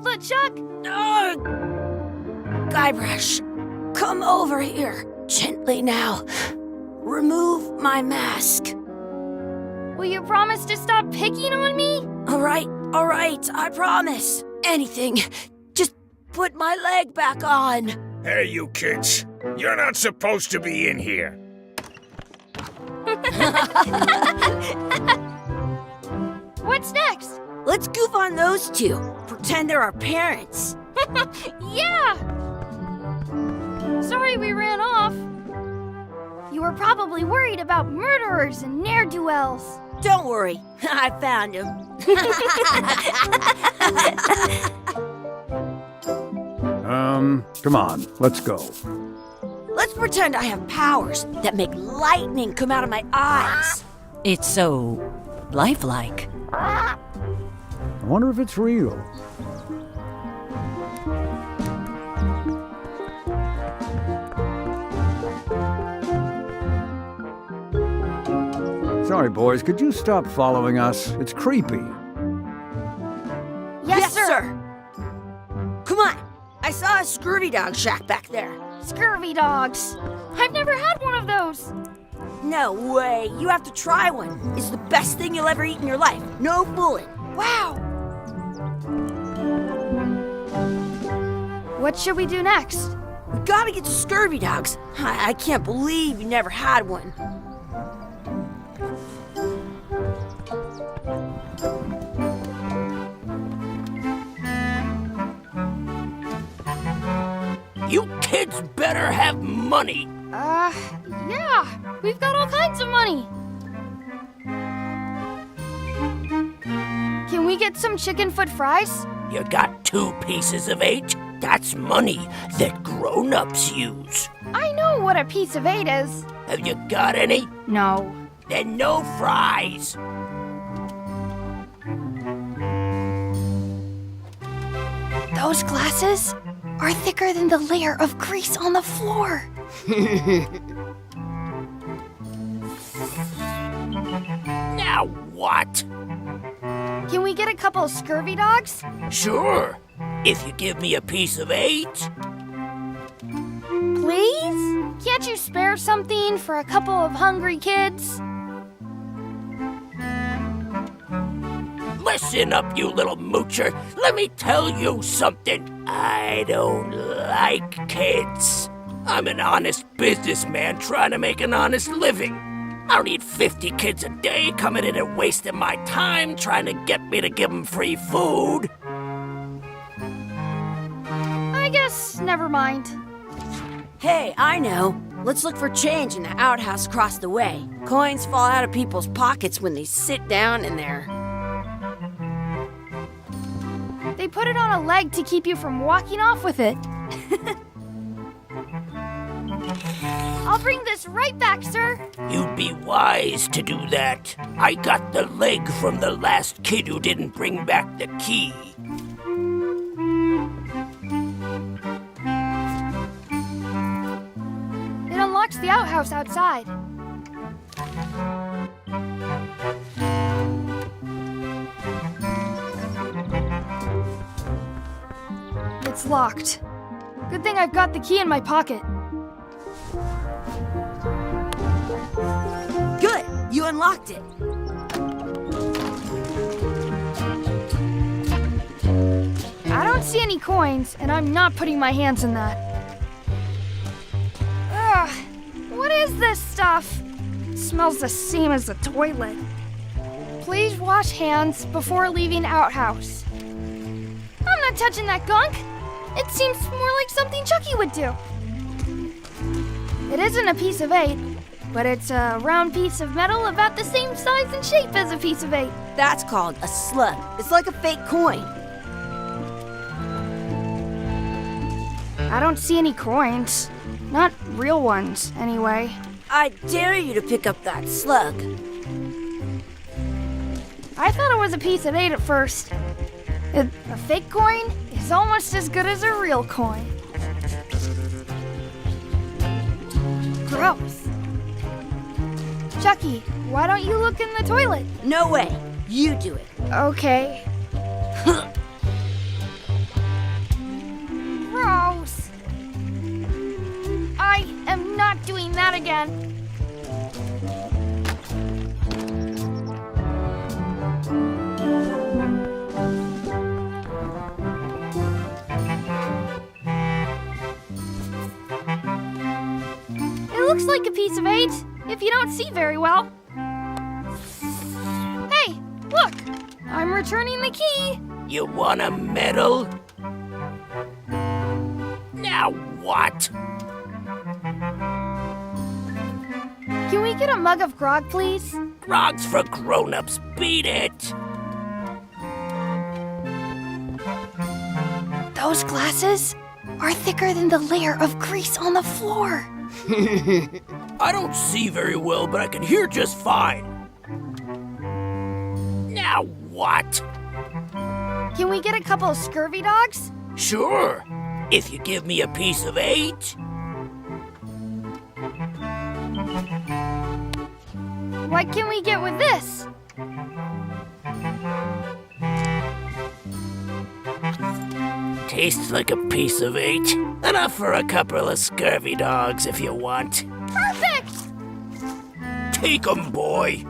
chocolate, Chuck? Guybrush, come over here. Gently now. Remove my mask. Will you promise to stop picking on me? All right, I promise. Anything. Just put my leg back on. Hey, you kids. You're not supposed to be in here. What's next? Let's goof on those two. Pretend they're our parents. Yeah! Sorry we ran off. You were probably worried about murderers and ne'er-do-wells. Don't worry, I found him. Come on, let's go. Let's pretend I have powers that make lightning come out of my eyes. It's so lifelike. I wonder if it's real. Sorry, boys, could you stop following us? It's creepy. Yes, sir. Come on. I saw a scurvy dog shack back there. Scurvy dogs. I've never had one of those. No way. You have to try one. It's the best thing you'll ever eat in your life. No fooling. Wow. What should we do next? We gotta get to scurvy dogs. I can't believe you never had one. You kids better have money. Yeah. We've got all kinds of money. Can we get some chicken foot fries? You got 2 pieces of 8? That's money that grown-ups use. I know what a piece of 8 is. Have you got any? No. Then no fries. Those glasses are thicker than the layer of grease on the floor. Now what? Can we get a couple of scurvy dogs? Sure, if you give me a piece of 8. Please? Can't you spare something for a couple of hungry kids? Listen up, you little moocher. Let me tell you something. I don't like kids. I'm an honest businessman trying to make an honest living. I don't need 50 kids a day coming in and wasting my time trying to get me to give them free food. I guess never mind. Hey, I know. Let's look for change in the outhouse across the way. Coins fall out of people's pockets when they sit down in there. They put it on a leg to keep you from walking off with it. I'll bring this right back, sir. You'd be wise to do that. I got the leg from the last kid who didn't bring back the key. It unlocks the outhouse outside. It's locked. Good thing I've got the key in my pocket. Good, you unlocked it. I don't see any coins, and I'm not putting my hands in that. Ugh, what is this stuff? It smells the same as the toilet. Please wash hands before leaving outhouse. I'm not touching that gunk. It seems more like something Chucky would do. It isn't a piece of 8, but it's a round piece of metal about the same size and shape as a piece of 8. That's called a slug. It's like a fake coin. I don't see any coins. Not real ones, anyway. I dare you to pick up that slug. I thought it was a piece of 8 at first. A fake coin is almost as good as a real coin. Gross. Chucky, why don't you look in the toilet? No way. You do it. Okay. that again. It looks like a piece of 8, if you don't see very well. Hey, look! I'm returning the key. You want a medal? Now what? Can we get a mug of grog, please? Grog's for grown-ups. Beat it. Those glasses are thicker than the layer of grease on the floor. I don't see very well, but I can hear just fine. Now what? Can we get a couple of scurvy dogs? Sure, if you give me a piece of 8. What can we get with this? Tastes like a piece of 8. Enough for a couple of scurvy dogs if you want. Perfect! Take 'em, boy.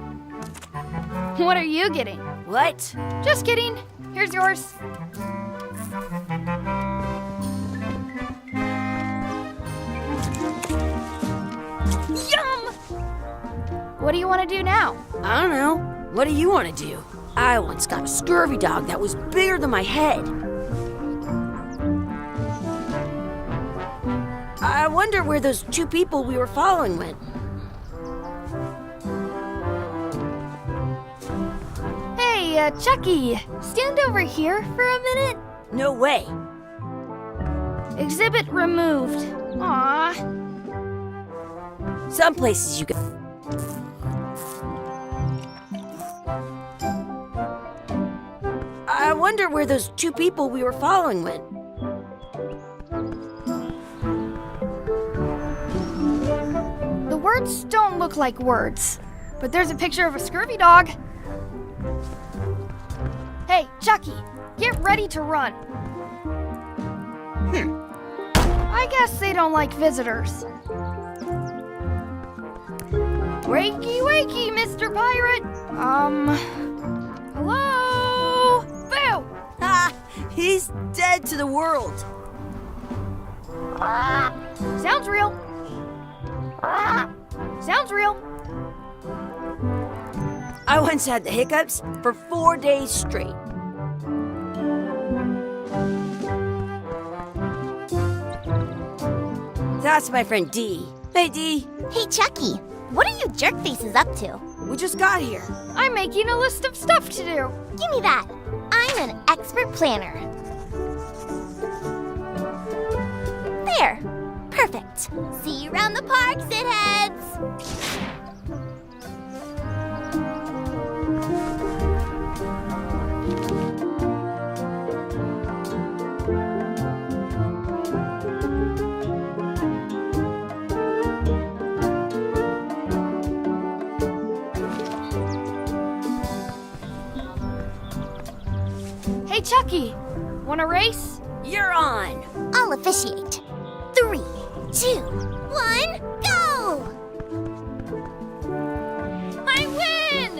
What are you getting? What? Just kidding. Here's yours. Yum! What do you want to do now? I don't know. What do you want to do? I once got a scurvy dog that was bigger than my head. I wonder where those 2 people we were following went. Hey, Chucky, stand over here for a minute. No way. Exhibit removed. Aww. Some places you can... I wonder where those 2 people we were following went. The words don't look like words, but there's a picture of a scurvy dog. Hey, Chucky, get ready to run. I guess they don't like visitors. Wakey, wakey, Mr. Pirate. Hello? Boo! Ha! He's dead to the world. Sounds real. Sounds real. I once had the hiccups for 4 days straight. That's my friend Dee. Hey, Dee. Hey, Chucky, what are you jerk faces up to? We just got here. I'm making a list of stuff to do. Give me that. I'm an expert planner. There. Perfect. See you around the park, shitheads. Hey, Chucky, want to race? You're on. I'll officiate. 3, 2, 1, go! I win!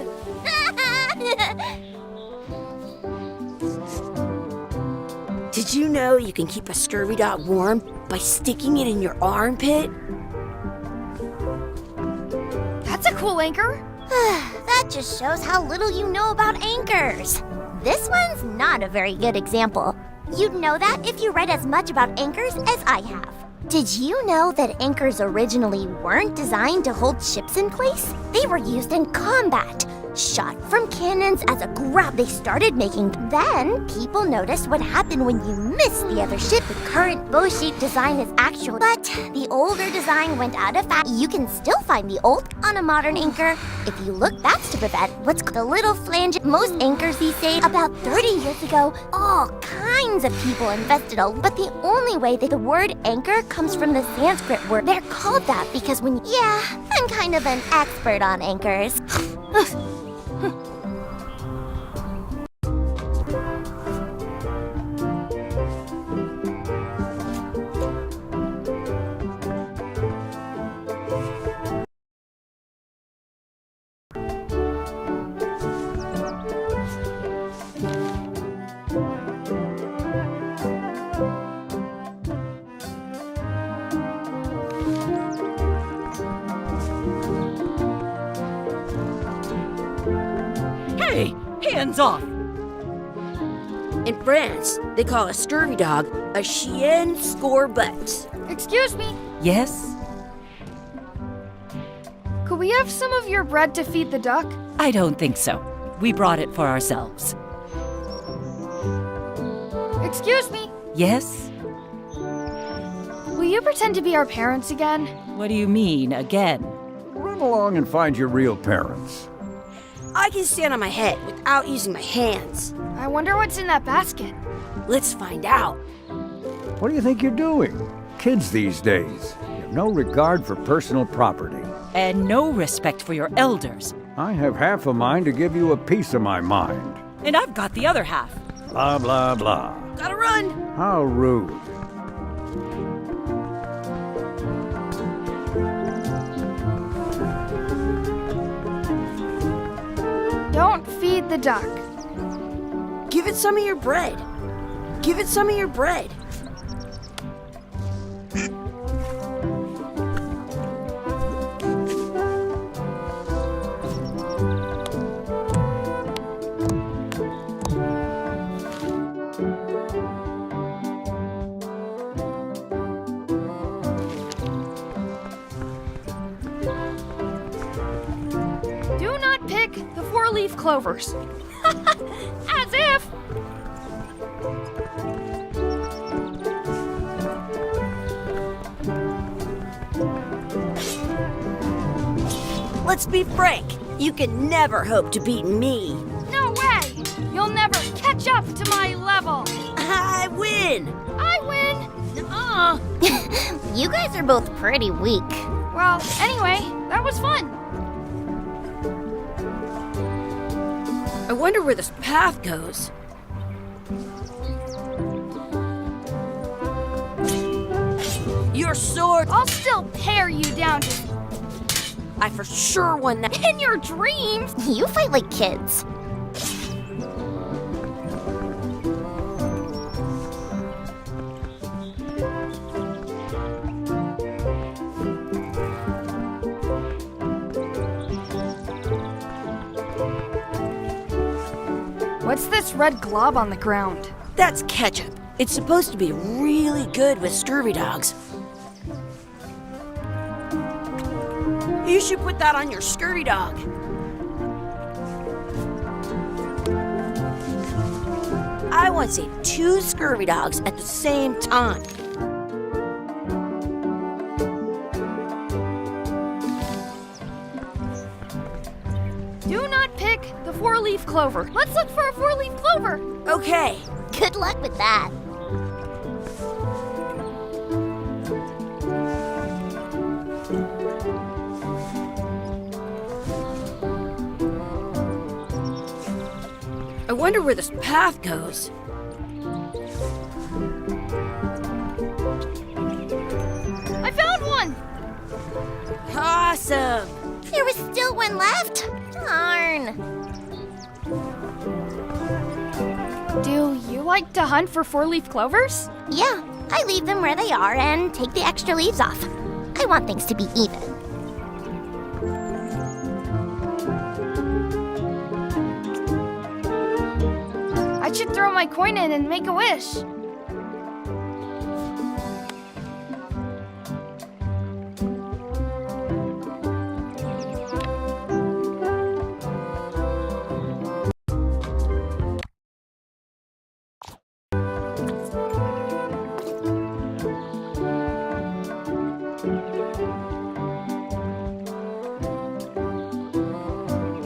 Did you know you can keep a scurvy dog warm by sticking it in your armpit? That's a cool anchor. That just shows how little you know about anchors. This one's not a very good example. You'd know that if you read as much about anchors as I have. Did you know that anchors originally weren't designed to hold ships in place? They were used in combat, shot from cannons as a grab they started making. Then, people noticed what happened when you missed the other ship. The current bow-shaped design is actual, but the older design went out of fashion. You can still find the old on a modern anchor. If you look, that's to prevent what's called the little flange. Most anchors these days, about 30 years ago, all kinds of people invested but the only way that the word anchor comes from the Sanskrit word. They're called that because I'm kind of an expert on anchors. Hands off! In France, they call a scurvy dog a chien scorbut. Excuse me, Yes? could we have some of your bread to feed the duck? I don't think so. We brought it for ourselves. Excuse me, Yes? will you pretend to be our parents again? What do you mean, again? Run along and find your real parents. I can stand on my head without using my hands. I wonder what's in that basket. Let's find out. What do you think you're doing? Kids these days, you have no regard for personal property. And no respect for your elders. I have half a mind to give you a piece of my mind. And I've got the other half. Blah, blah, blah. Gotta run. How rude. Don't feed the duck. Give it some of your bread. Give it some of your bread. Do not pick the four-leaf clovers. As if! Let's be frank. You can never hope to beat me. No way! You'll never catch up to my level! I win. I win! You guys are both pretty weak. Well, anyway, that was fun. I wonder where this path goes. Your sword. I'll still pare you down to I for sure won that. in your dreams. You fight like kids. What's this red glob on the ground? That's ketchup. It's supposed to be really good with scurvy dogs. You should put that on your scurvy dog. I once ate 2 scurvy dogs at the same time. Do not pick the four-leaf clover. Let's look for a four-leaf clover. Okay, Good luck with that. I wonder where this path goes. I found one! Awesome! There was still one left. Darn. Do you like to hunt for four-leaf clovers? Yeah, I leave them where they are and take the extra leaves off. I want things to be even. I should throw my coin in and make a wish.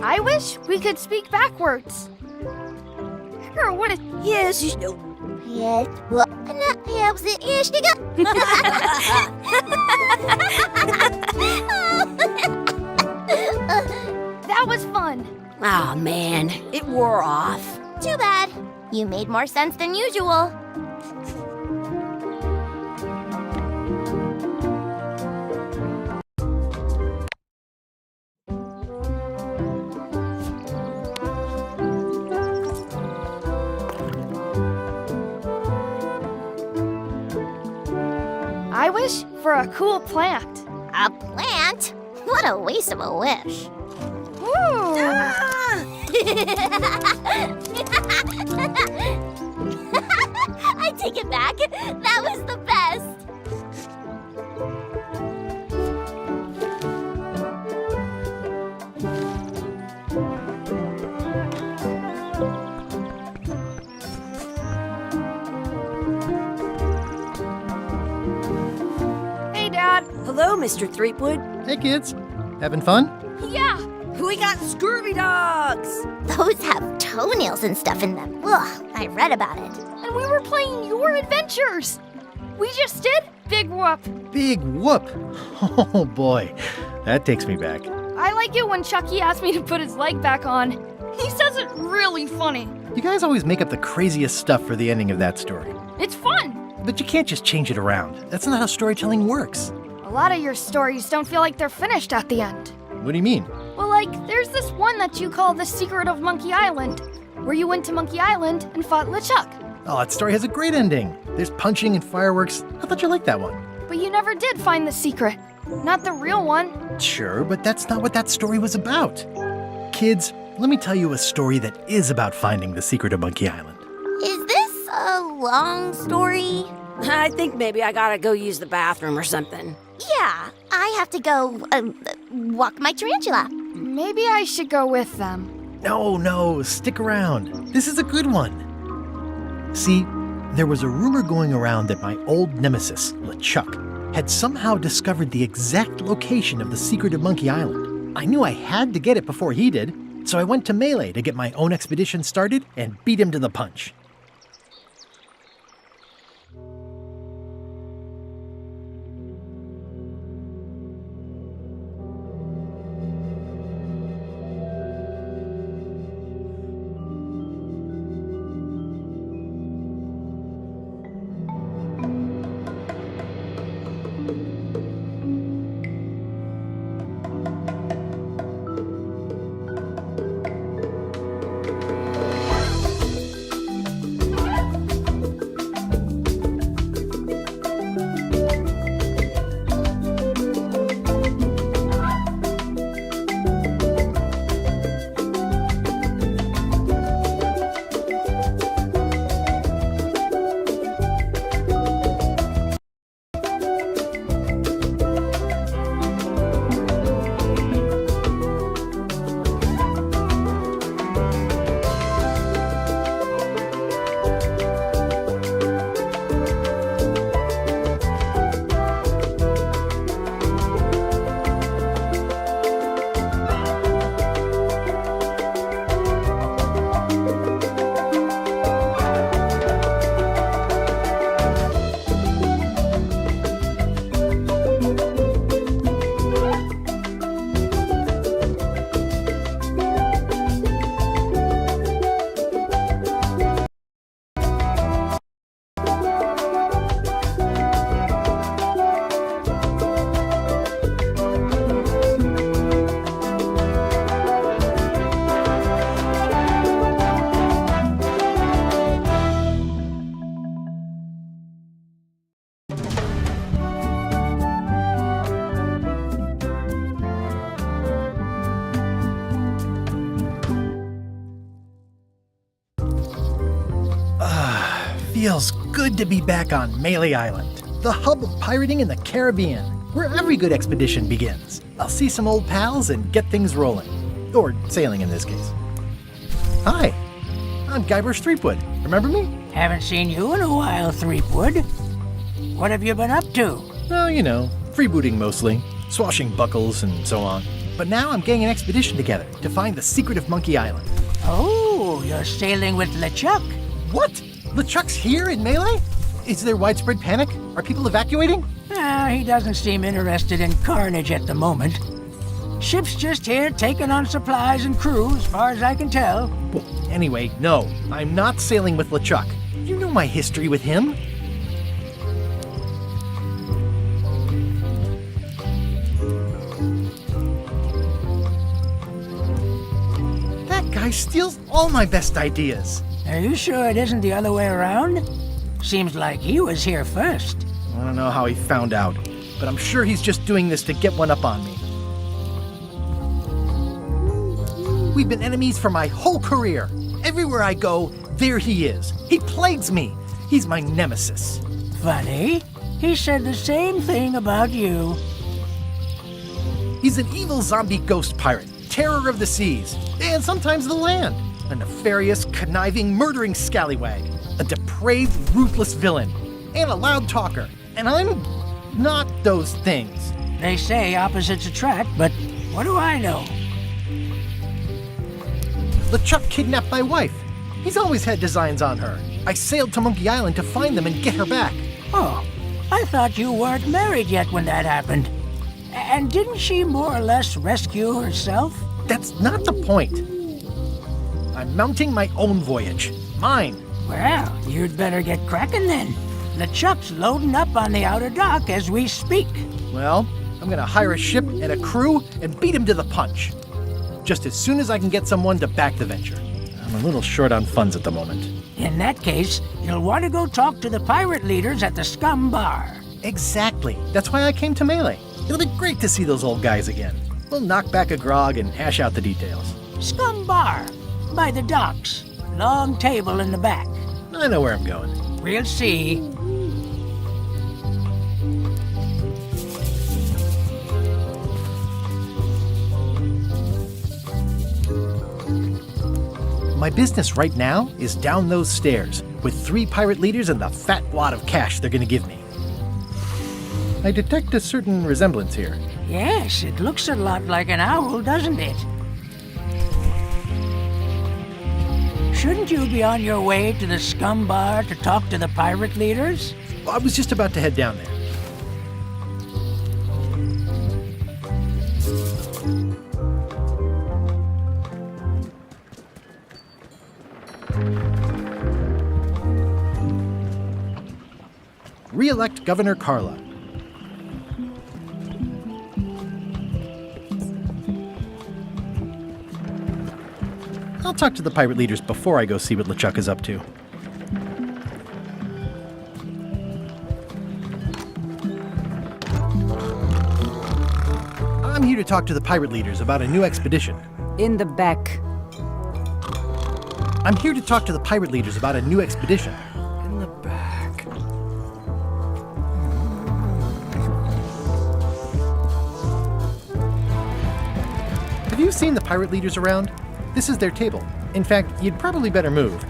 I wish we could speak backwards. Or what a... Yes, you know. Yes, well, not helps it is to That was fun. Oh man, it wore off. Too bad. You made more sense than usual. I wish for a cool plant. A plant? What a waste of a wish. Ooh. Ah! back. That was the best. Hey, Dad. Hello, Mr. Threepwood. Hey kids, having fun? Yeah. We got Scurvy dogs! Those have toenails and stuff in them. Ugh, I read about it. And we were playing your adventures. We just did Big Whoop. Big whoop! Oh boy, that takes me back. I like it when Chucky asked me to put his leg back on. He says it really funny. You guys always make up the craziest stuff for the ending of that story. It's fun. But you can't just change it around. That's not how storytelling works. A lot of your stories don't feel like they're finished at the end. What do you mean? Well, like, there's this one that you call The Secret of Monkey Island, where you went to Monkey Island and fought LeChuck. Oh, that story has a great ending. There's punching and fireworks. I thought you liked that one. But you never did find the secret. Not the real one. Sure, but that's not what that story was about. Kids, let me tell you a story that is about finding the secret of Monkey Island. Is this a long story? I think maybe I gotta go use the bathroom or something. Yeah, I have to go walk my tarantula. Maybe I should go with them. No, stick around. This is a good one. See, there was a rumor going around that my old nemesis, LeChuck, had somehow discovered the exact location of the secret of Monkey Island. I knew I had to get it before he did, so I went to Melee to get my own expedition started and beat him to the punch. Feels good to be back on Melee Island, the hub of pirating in the Caribbean, where every good expedition begins. I'll see some old pals and get things rolling. Or sailing in this case. Hi, I'm Guybrush Threepwood. Remember me? Haven't seen you in a while, Threepwood. What have you been up to? Oh, you know, freebooting mostly, swashing buckles and so on. But now I'm getting an expedition together to find the secret of Monkey Island. Oh, you're sailing with LeChuck. What? LeChuck's here in Melee? Is there widespread panic? Are people evacuating? He doesn't seem interested in carnage at the moment. Ship's just here taking on supplies and crew, as far as I can tell. Well, anyway, no, I'm not sailing with LeChuck. You know my history with him. That guy steals all my best ideas. Are you sure it isn't the other way around? Seems like he was here first. I don't know how he found out, but I'm sure he's just doing this to get one up on me. We've been enemies for my whole career. Everywhere I go, there he is. He plagues me. He's my nemesis. Funny. He said the same thing about you. He's an evil zombie ghost pirate, terror of the seas, and sometimes the land. A nefarious, conniving, murdering scallywag. A depraved, ruthless villain. And a loud talker. And I'm not those things. They say opposites attract, but what do I know? LeChuck kidnapped my wife. He's always had designs on her. I sailed to Monkey Island to find them and get her back. Oh, I thought you weren't married yet when that happened. And didn't she more or less rescue herself? That's not the point. I'm mounting my own voyage. Mine. Well, you'd better get cracking then. LeChuck's loading up on the outer dock as we speak. Well, I'm gonna hire a ship and a crew and beat him to the punch. Just as soon as I can get someone to back the venture. I'm a little short on funds at the moment. In that case, you'll want to go talk to the pirate leaders at the Scum Bar. Exactly. That's why I came to Melee. It'll be great to see those old guys again. We'll knock back a grog and hash out the details. Scum Bar, by the docks. Long table in the back. I know where I'm going. We'll see. My business right now is down those stairs, with 3 pirate leaders and the fat wad of cash they're gonna give me. I detect a certain resemblance here. Yes, it looks a lot like an owl, doesn't it? Shouldn't you be on your way to the Scum Bar to talk to the pirate leaders? Well, I was just about to head down there. Re-elect Governor Carla. I'll talk to the pirate leaders before I go see what LeChuck is up to. I'm here to talk to the pirate leaders about a new expedition. In the back. I'm here to talk to the pirate leaders about a new expedition. In the back. Have you seen the pirate leaders around? This is their table. In fact, you'd probably better move.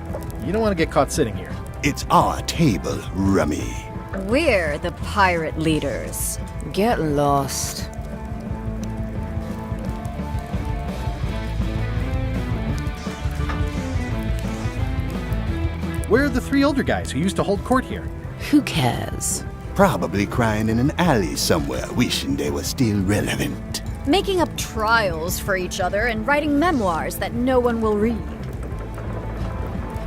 You don't want to get caught sitting here. It's our table, Rummy. We're the pirate leaders. Get lost. Where are the 3 older guys who used to hold court here? Who cares? Probably crying in an alley somewhere, wishing they were still relevant. Making up trials for each other and writing memoirs that no one will read.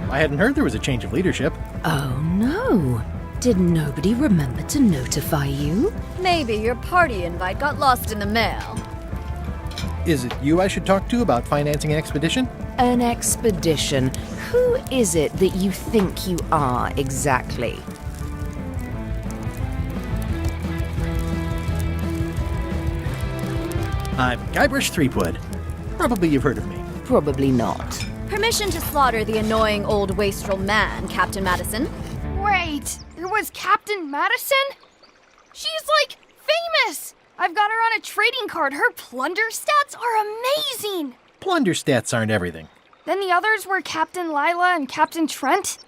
I hadn't heard there was a change of leadership. Oh no. Did nobody remember to notify you? Maybe your party invite got lost in the mail. Is it you I should talk to about financing an expedition? An expedition? Who is it that you think you are exactly? I'm Guybrush Threepwood. Probably you've heard of me. Probably not. Permission to slaughter the annoying old wastrel man, Captain Madison. Wait, it was Captain Madison? She's like famous! I've got her on a trading card. Her plunder stats are amazing! Plunder stats aren't everything. Then the others were Captain Lila and Captain Trent?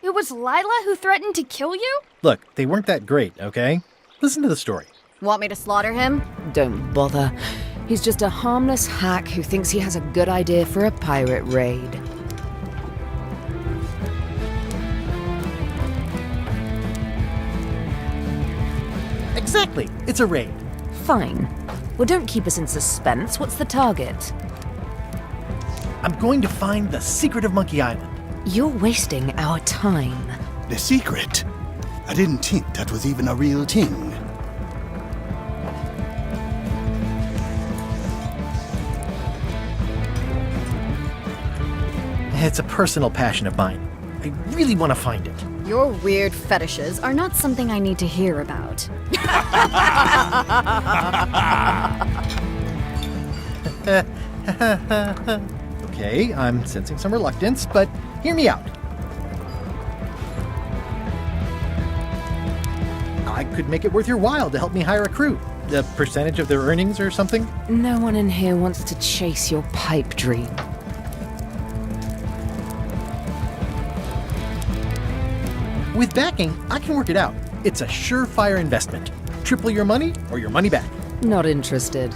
It was Lila who threatened to kill you? Look, they weren't that great, okay? Listen to the story. Want me to slaughter him? Don't bother. He's just a harmless hack who thinks he has a good idea for a pirate raid. Exactly. It's a raid. Fine. Well, don't keep us in suspense. What's the target? I'm going to find the secret of Monkey Island. You're wasting our time. The secret? I didn't think that was even a real thing. It's a personal passion of mine. I really want to find it. Your weird fetishes are not something I need to hear about. Okay, I'm sensing some reluctance, but hear me out. I could make it worth your while to help me hire a crew. A percentage of their earnings or something? No one in here wants to chase your pipe dream. With backing, I can work it out. It's a surefire investment. Triple your money or your money back. Not interested.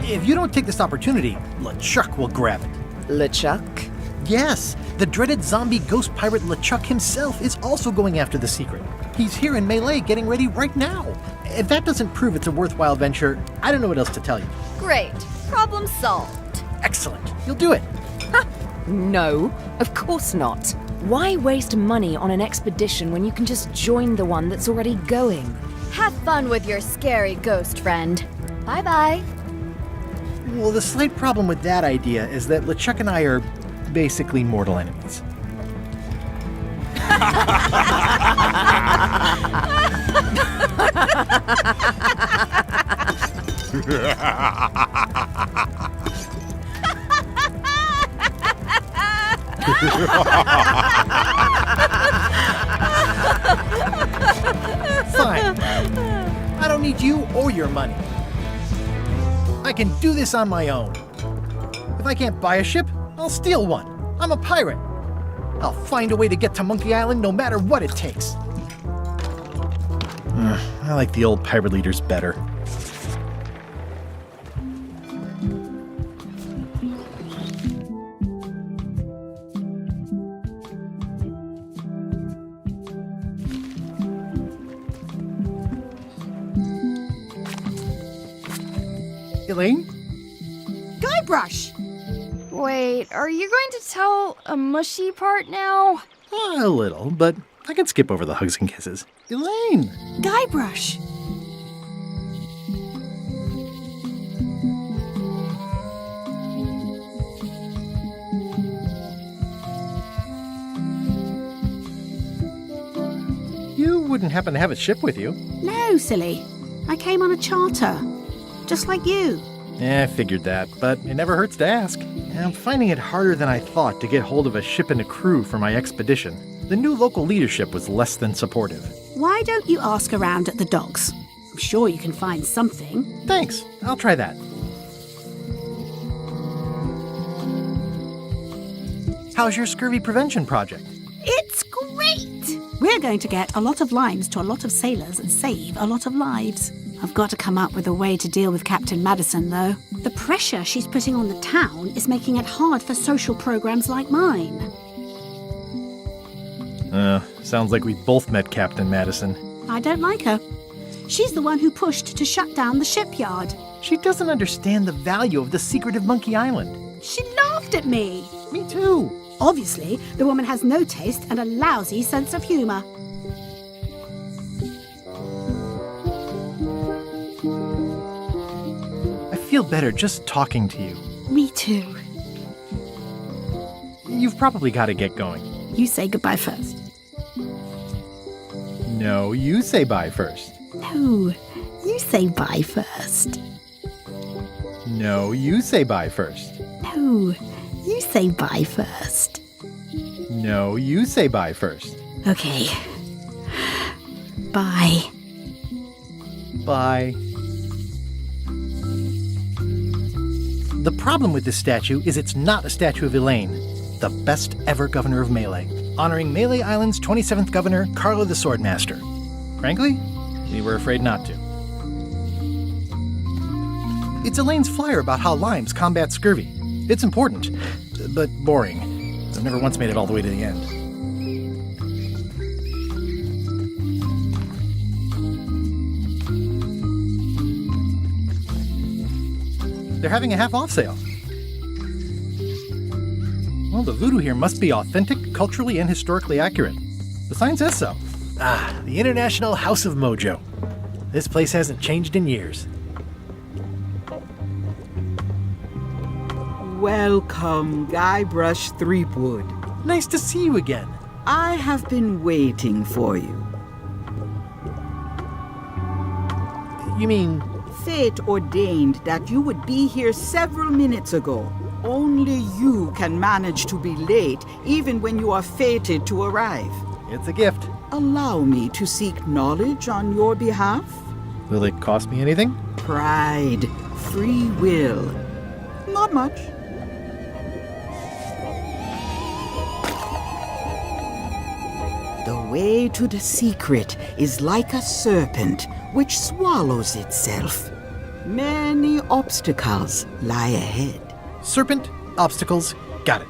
If you don't take this opportunity, LeChuck will grab it. LeChuck? Yes, the dreaded zombie ghost pirate LeChuck himself is also going after the secret. He's here in Melee getting ready right now. If that doesn't prove it's a worthwhile venture, I don't know what else to tell you. Great. Problem solved. Excellent. You'll do it. No, of course not. Why waste money on an expedition when you can just join the one that's already going? Have fun with your scary ghost friend. Bye-bye. Well, the slight problem with that idea is that LeChuck and I are basically mortal enemies. Fine. I don't need you or your money. I can do this on my own. If I can't buy a ship, I'll steal one. I'm a pirate. I'll find a way to get to Monkey Island no matter what it takes. I like the old pirate leaders better. Elaine? Guybrush! Wait, are you going to tell a mushy part now? A little, but I can skip over the hugs and kisses. Elaine! Guybrush! You wouldn't happen to have a ship with you. No, silly. I came on a charter. Just like you. I figured that, but it never hurts to ask. I'm finding it harder than I thought to get hold of a ship and a crew for my expedition. The new local leadership was less than supportive. Why don't you ask around at the docks? I'm sure you can find something. Thanks. I'll try that. How's your scurvy prevention project? It's great! We're going to get a lot of limes to a lot of sailors and save a lot of lives. I've got to come up with a way to deal with Captain Madison, though. The pressure she's putting on the town is making it hard for social programs like mine. Sounds like we both met Captain Madison. I don't like her. She's the one who pushed to shut down the shipyard. She doesn't understand the value of the secret of Monkey Island. She laughed at me. Me too. Obviously, the woman has no taste and a lousy sense of humor. I feel better just talking to you. Me too. You've probably got to get going. You say goodbye first. No, you say bye first. No, you say bye first. No, you say bye first. No, you say bye first. No, you say bye first. Okay. Bye. Bye. The problem with this statue is it's not a statue of Elaine, the best ever governor of Melee, honoring Melee Island's 27th governor, Carlo the Swordmaster. Frankly, we were afraid not to. It's Elaine's flyer about how limes combat scurvy. It's important, but boring. I've never once made it all the way to the end. They're having a half-off sale. Well, the voodoo here must be authentic, culturally, and historically accurate. The sign says so. Ah, the International House of Mojo. This place hasn't changed in years. Welcome, Guybrush Threepwood. Nice to see you again. I have been waiting for you. You mean... Fate ordained that you would be here several minutes ago. Only you can manage to be late, even when you are fated to arrive. It's a gift. Allow me to seek knowledge on your behalf? Will it cost me anything? Pride, free will. Not much. The way to the secret is like a serpent which swallows itself. Many obstacles lie ahead. Serpent, obstacles, got it.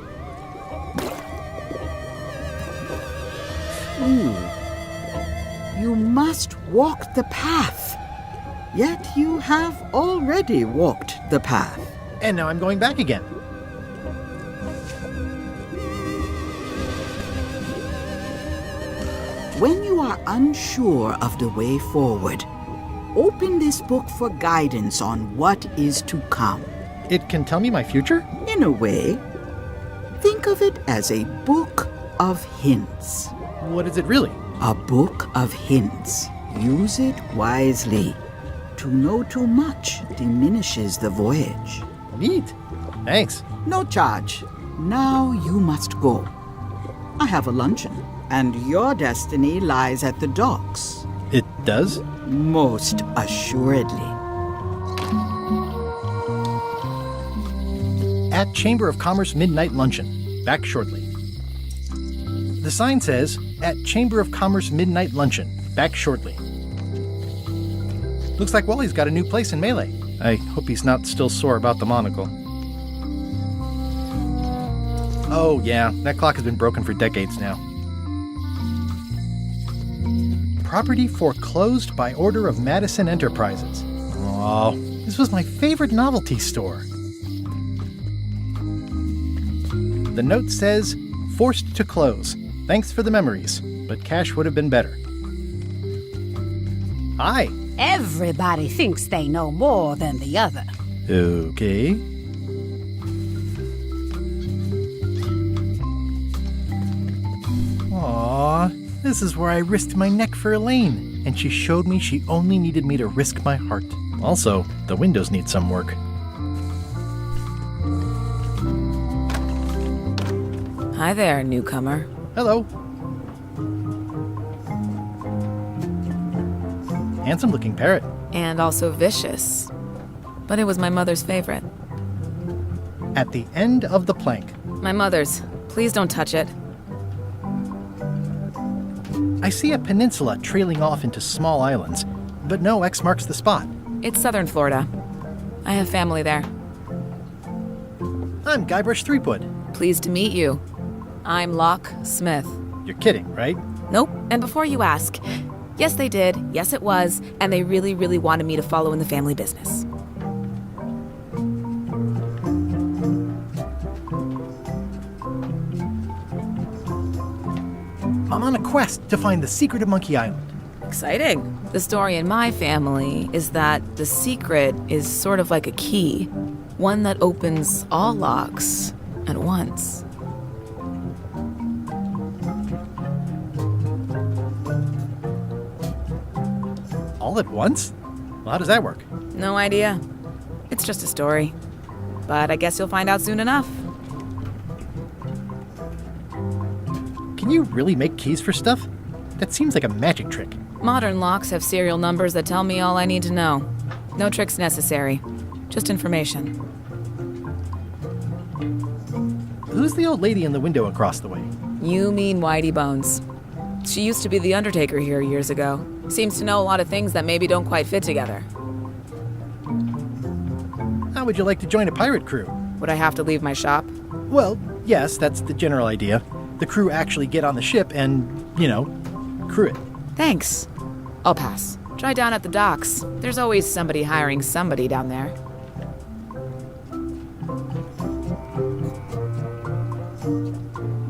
You must walk the path. Yet you have already walked the path. And now I'm going back again. When you are unsure of the way forward, open this book for guidance on what is to come. It can tell me my future? In a way, think of it as a book of hints. What is it really? A book of hints. Use it wisely. To know too much diminishes the voyage. Neat. Thanks. No charge. Now you must go. I have a luncheon, and your destiny lies at the docks. It does? Most assuredly. At Chamber of Commerce Midnight Luncheon. Back shortly. The sign says, at Chamber of Commerce Midnight Luncheon. Back shortly. Looks like Wally's got a new place in Melee. I hope he's not still sore about the monocle. Oh yeah, that clock has been broken for decades now. Property foreclosed by order of Madison Enterprises. Oh, this was my favorite novelty store. The note says, forced to close. Thanks for the memories, but cash would have been better. Hi. Everybody thinks they know more than the other. Okay. Aw, this is where I risked my neck for Elaine, and she showed me she only needed me to risk my heart. Also, the windows need some work. Hi there, newcomer. Hello. Handsome-looking parrot. And also vicious. But it was my mother's favorite. At the end of the plank. My mother's. Please don't touch it. I see a peninsula trailing off into small islands, but no X marks the spot. It's southern Florida. I have family there. I'm Guybrush Threepwood. Pleased to meet you. I'm Locke Smith. You're kidding, right? Nope. And before you ask, yes, they did. Yes, it was. And they really, really wanted me to follow in the family business. I'm on a quest to find the secret of Monkey Island. Exciting. The story in my family is that the secret is sort of like a key, one that opens all locks at once. All at once? Well, how does that work? No idea. It's just a story. But I guess you'll find out soon enough. Can you really make keys for stuff? That seems like a magic trick. Modern locks have serial numbers that tell me all I need to know. No tricks necessary. Just information. Who's the old lady in the window across the way? You mean Whitey Bones. She used to be the Undertaker here years ago. Seems to know a lot of things that maybe don't quite fit together. How would you like to join a pirate crew? Would I have to leave my shop? Well, yes, that's the general idea. The crew actually get on the ship and, crew it. Thanks. I'll pass. Try down at the docks. There's always somebody hiring somebody down there.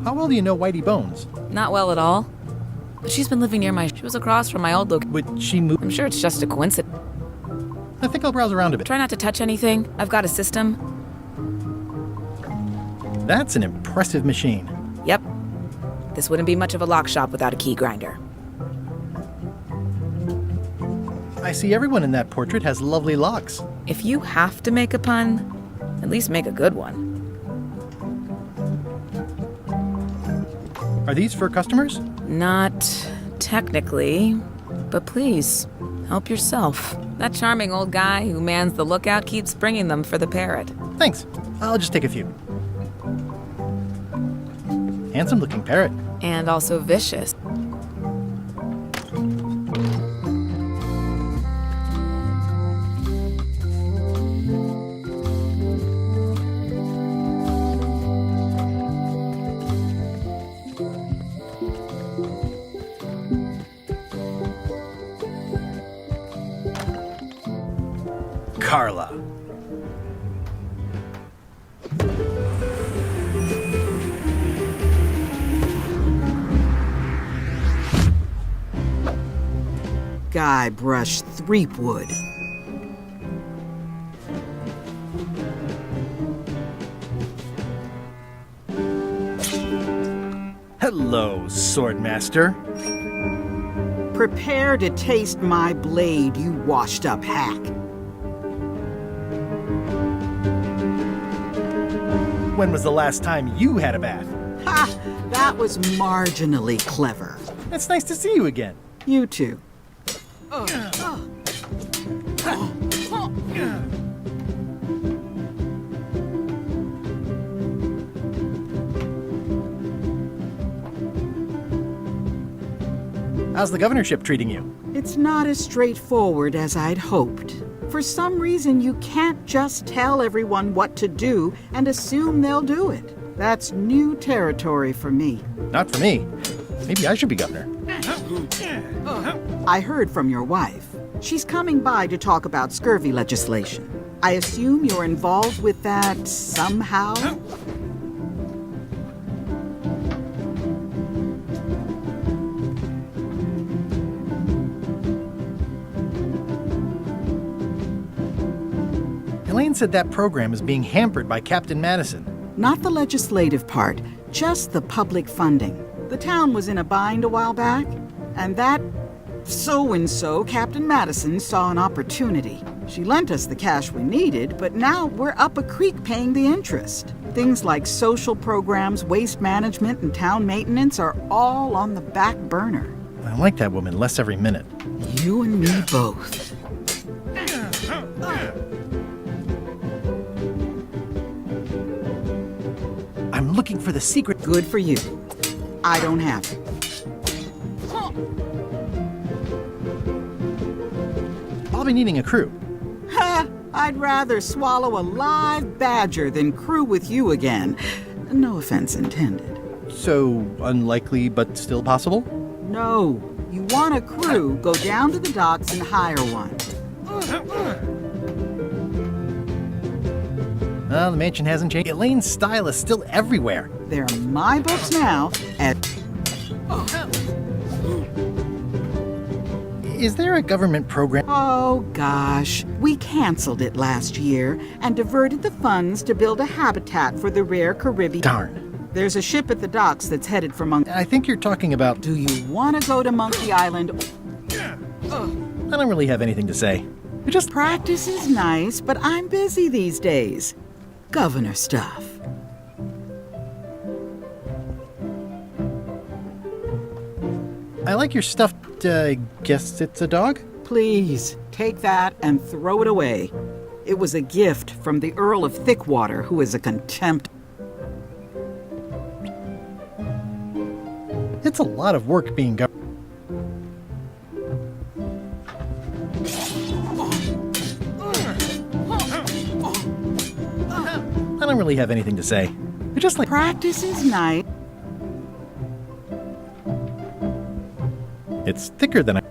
How well do you know Whitey Bones? Not well at all. But she's been living near she was across from my old location. Would she move? I'm sure it's just a coincidence. I think I'll browse around a bit. Try not to touch anything. I've got a system. That's an impressive machine. Yep. This wouldn't be much of a lock shop without a key grinder. I see everyone in that portrait has lovely locks. If you have to make a pun, at least make a good one. Are these for customers? Not technically, but please, help yourself. That charming old guy who mans the lookout keeps bringing them for the parrot. Thanks. I'll just take a few. Handsome-looking parrot. And also vicious. Carla. Guybrush Threepwood. Hello, Swordmaster. Prepare to taste my blade, you washed-up hack. When was the last time you had a bath? Ha! That was marginally clever. It's nice to see you again. You too. How's the governorship treating you? It's not as straightforward as I'd hoped. For some reason, you can't just tell everyone what to do and assume they'll do it. That's new territory for me. Not for me. Maybe I should be governor. I heard from your wife. She's coming by to talk about scurvy legislation. I assume you're involved with that somehow? Elaine said that program is being hampered by Captain Madison. Not the legislative part, just the public funding. The town was in a bind a while back, and that so-and-so, Captain Madison, saw an opportunity. She lent us the cash we needed, but now we're up a creek paying the interest. Things like social programs, waste management, and town maintenance are all on the back burner. I like that woman less every minute. You and me both. I'm looking for the secret. Good for you. I don't have it. I'll be needing a crew. Ha! I'd rather swallow a live badger than crew with you again. No offense intended. So unlikely, but still possible? No. You want a crew, go down to the docks and hire one. Well, the mansion hasn't changed. Elaine's style is still everywhere. They're in my books now. Is there a government program? Oh, gosh. We canceled it last year and diverted the funds to build a habitat for the rare Caribbean. Darn. There's a ship at the docks that's headed for Monkey. I think you're talking about... Do you want to go to Monkey Island? I don't really have anything to say. Just... Practice is nice, but I'm busy these days. Governor stuff. I like your stuffed, guess it's a dog? Please, take that and throw it away. It was a gift from the Earl of Thickwater, who is a contempt. It's a lot of work being governed. I don't really have anything to say. I just like... Practice is nice. It's thicker than I...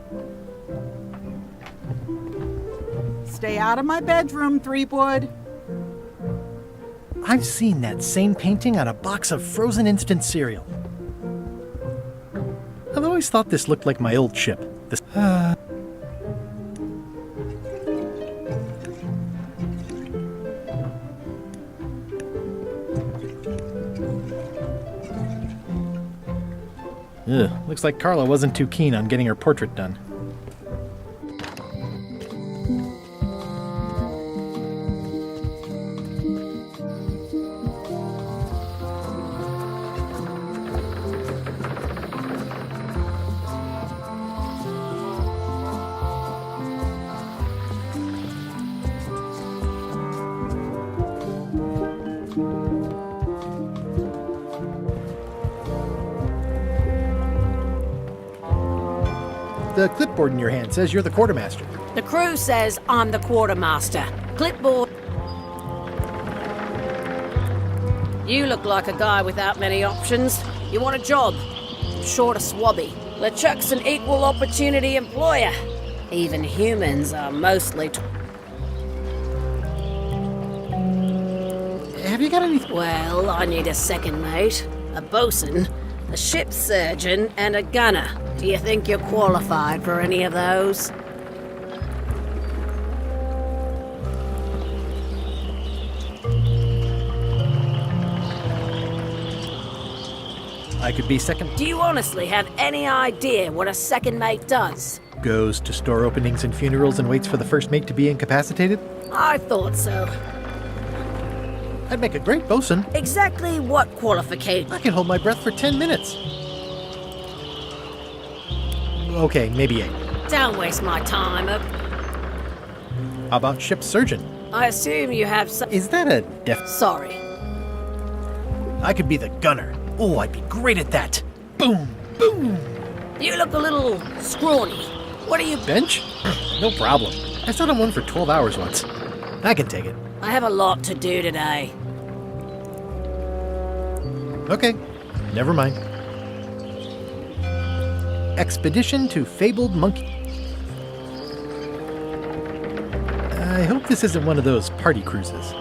Stay out of my bedroom, Threepwood. I've seen that same painting on a box of frozen instant cereal. I've always thought this looked like my old ship. This... Ugh, looks like Carla wasn't too keen on getting her portrait done. The clipboard in your hand says you're the quartermaster. The crew says I'm the quartermaster. Clipboard. You look like a guy without many options. You want a job? Short of swabby. LeChuck's an equal opportunity employer. Even humans are mostly... Have you got any... Well, I need a second mate, a bosun, a ship surgeon, and a gunner. Do you think you're qualified for any of those? I could be second. Do you honestly have any idea what a second mate does? Goes to store openings and funerals and waits for the first mate to be incapacitated? I thought so. I'd make a great bosun. Exactly what qualification? I can hold my breath for 10 minutes. Okay, maybe 8. Don't waste my time. How about ship surgeon? I assume you have some... Is that a def... Sorry. I could be the gunner. Oh, I'd be great at that. Boom, boom. You look a little scrawny. What are you... Bench? No problem. I sat on one for 12 hours once. I can take it. I have a lot to do today. Okay, never mind. Expedition to Fabled Monkey. I hope this isn't one of those party cruises.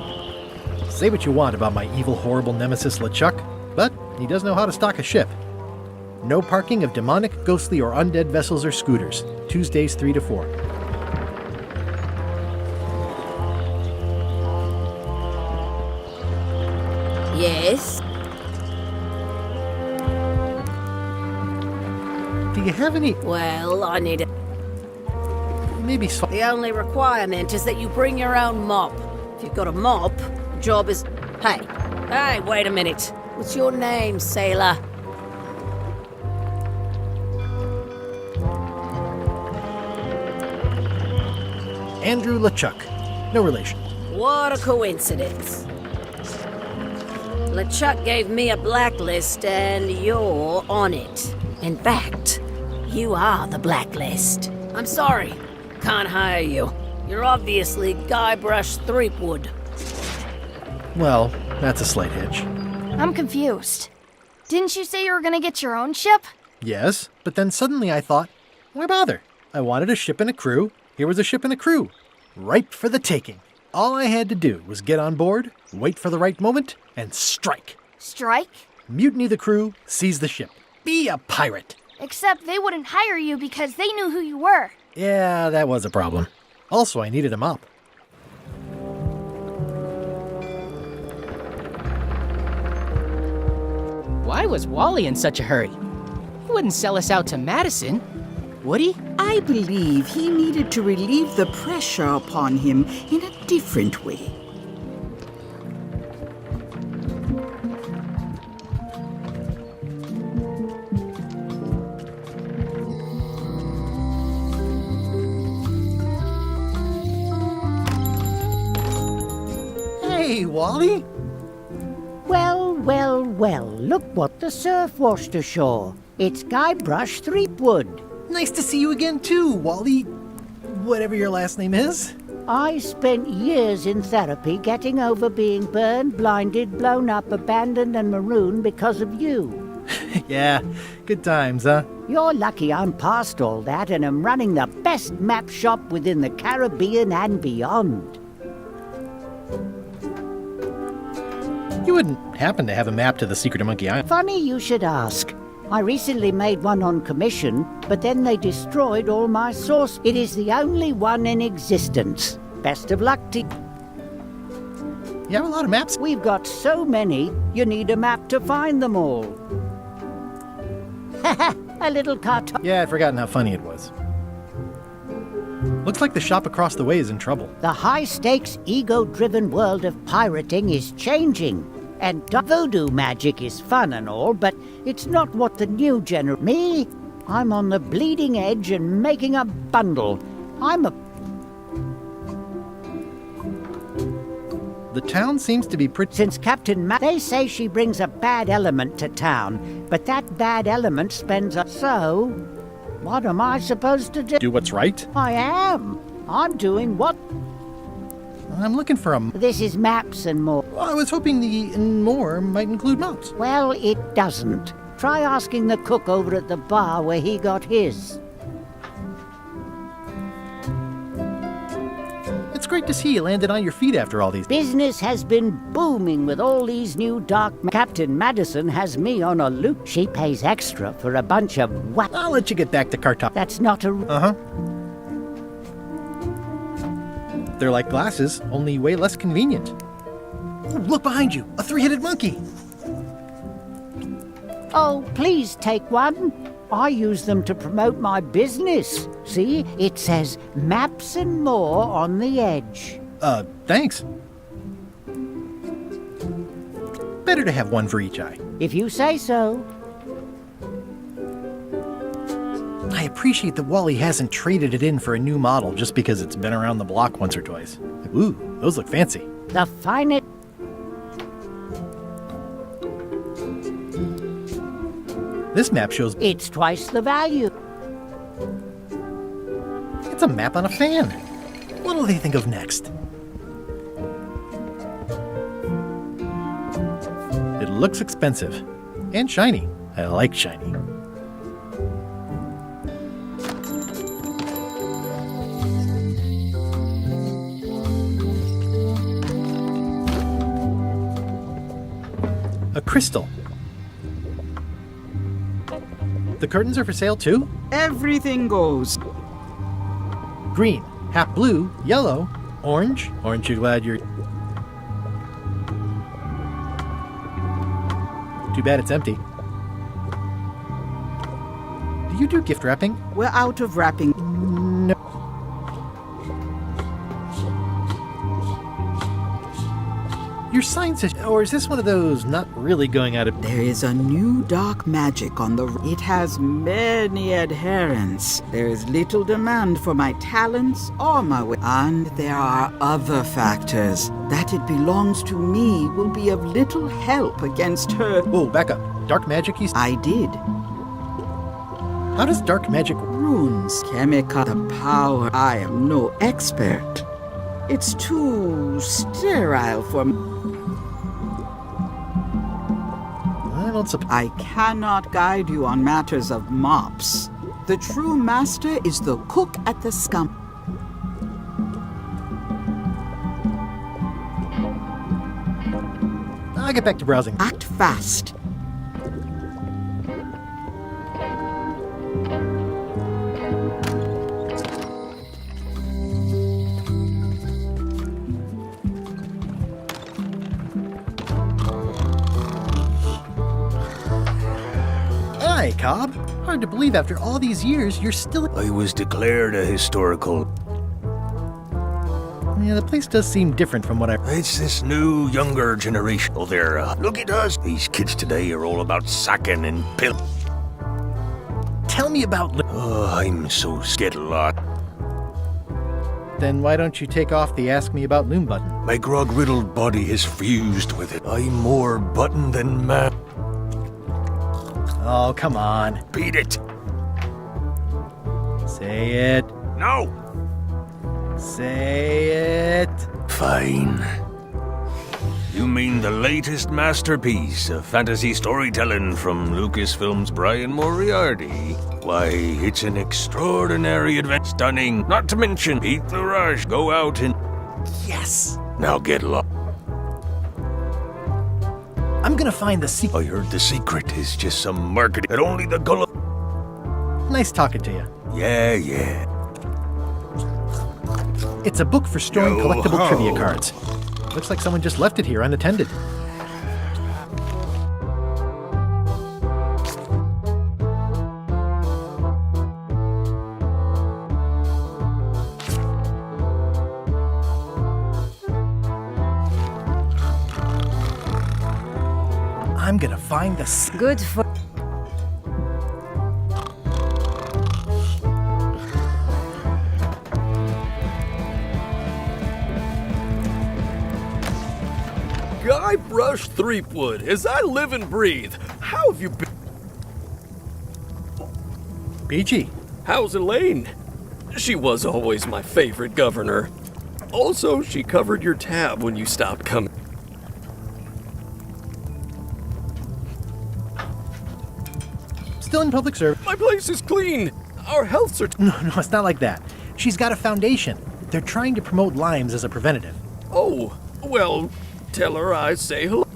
Say what you want about my evil, horrible nemesis LeChuck, but he does know how to stock a ship. No parking of demonic, ghostly, or undead vessels or scooters. Tuesdays 3 to 4. Yes? Do you have any... Well, I need it. Maybe... The only requirement is that you bring your own mop. If you've got a mop, the job is... Hey, wait a minute. What's your name, sailor? Andrew LeChuck. No relation. What a coincidence. LeChuck gave me a blacklist and you're on it. In fact, you are the blacklist. I'm sorry, can't hire you. You're obviously Guybrush Threepwood. Well, that's a slight hitch. I'm confused. Didn't you say you were gonna get your own ship? Yes, but then suddenly I thought, why bother? I wanted a ship and a crew. Here was a ship and a crew. Ripe for the taking. All I had to do was get on board, wait for the right moment, and strike. Strike? Mutiny the crew, seize the ship. Be a pirate. Except they wouldn't hire you because they knew who you were. Yeah, that was a problem. Also, I needed a mop. Why was Wally in such a hurry? He wouldn't sell us out to Madison, would he? I believe he needed to relieve the pressure upon him in a different way. Hey, Wally! Well, look what the surf washed ashore. It's Guybrush Threepwood. Nice to see you again too, Wally. Whatever your last name is. I spent years in therapy getting over being burned, blinded, blown up, abandoned, and marooned because of you. Yeah, good times, huh? You're lucky I'm past all that and am running the best map shop within the Caribbean and beyond. You wouldn't happen to have a map to the secret of Monkey Island? Funny you should ask. I recently made one on commission, but then they destroyed all my source. It is the only one in existence. Best of luck to you. You have a lot of maps? We've got so many, you need a map to find them all. Haha, a little cartoon. Yeah, I'd forgotten how funny it was. Looks like the shop across the way is in trouble. The high-stakes, ego-driven world of pirating is changing. And voodoo magic is fun and all, but it's not what the new Me? I'm on the bleeding edge and making a bundle. The town seems to be pretty... Since They say she brings a bad element to town, but that bad element spends So, What am I supposed to do? Do what's right? I am. I'm doing what? I'm looking for a... This is maps and more. I was hoping the and more might include maps. Well, it doesn't. Try asking the cook over at the bar where he got his. It's great to see you landed on your feet after all these... Business has been booming with all these new Captain Madison has me on a loop. She pays extra for a bunch of what? I'll let you get back to Cartop. That's not a... Uh-huh. They're like glasses, only way less convenient. Ooh, look behind you! A three-headed monkey! Oh, please take one. I use them to promote my business. See, it says maps and more on the edge. Thanks. Better to have one for each eye. If you say so. I appreciate that Wally hasn't traded it in for a new model just because it's been around the block once or twice. Ooh, those look fancy. The finest... This map shows... It's twice the value. It's a map on a fan. What'll they think of next? It looks expensive. And shiny. I like shiny. A crystal. The curtains are for sale too? Everything goes. Green, half blue, yellow, orange. Aren't you glad you're... Too bad it's empty. Do you do gift wrapping? We're out of wrapping. No. Your sign says... Or is this one of those not really going out of... There is a new dark magic on the... It has many adherents. There is little demand for my talents or my... And there are other factors. That it belongs to me will be of little help against her... Oh, back up. Dark magic, you... I did. How does dark magic... Runes, chemical, the power. I am no expert. It's too sterile for me. I cannot guide you on matters of mops. The true master is the cook at the scum. I'll get back to browsing. Act fast. Hi, Cobb. Hard to believe after all these years you're still... I was declared a historical... Yeah, the place does seem different from what I... It's this new, younger generation. Oh, they're... look at us. These kids today are all about sacking and pill... Tell me about... Oh, I'm so scared a lot. Then why don't you take off the Ask Me About Loom button? My grog-riddled body has fused with it. I'm more button than man. Oh, come on. Beat it. Say it. No. Say it. Fine. You mean the latest masterpiece of fantasy storytelling from Lucasfilm's Brian Moriarty? Why, it's an extraordinary event. Stunning. Not to mention, beat the rush. Go out and... Yes. Now get lost. I'm gonna find the secret. I heard the secret is just some marketing that only the gullible... Nice talking to you. Yeah. It's a book for storing collectible trivia cards. Looks like someone just left it here unattended. I'm gonna find the... Good for... Guybrush Threepwood, as I live and breathe, how have you been? Peachy, How's Elaine? She was always my favorite governor. Also, she covered your tab when you stopped coming. Still in public service. My place is clean. Our health certificate. No, it's not like that. She's got a foundation. They're trying to promote limes as a preventative. Oh, well, tell her I say hello.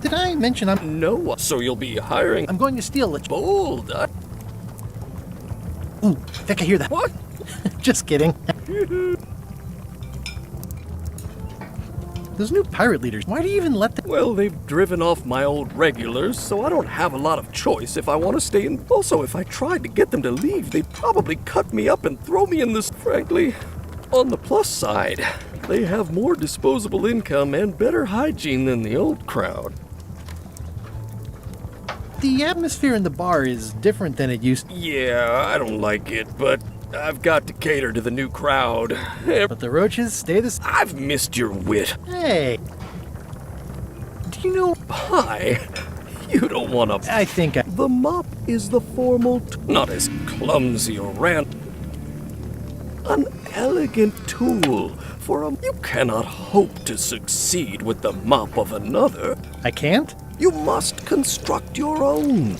Did I mention I'm... No, so you'll be hiring... I'm going to steal it. Bold. Ooh, I think I hear that. What? Just kidding. Those new pirate leaders, why do you even let them... Well, they've driven off my old regulars, so I don't have a lot of choice if I want to stay in. Also, if I tried to get them to leave, they'd probably cut me up and throw me in this. Frankly, on the plus side, they have more disposable income and better hygiene than the old crowd. The atmosphere in the bar is different than it used to. Yeah, I don't like it, but I've got to cater to the new crowd. But the roaches stay the same. I've missed your wit. Hey. Do you know... Hi. You don't want to... I think I... The mop is the formal... not as clumsy or an elegant tool for a... You cannot hope to succeed with the mop of another. I can't? You must construct your own.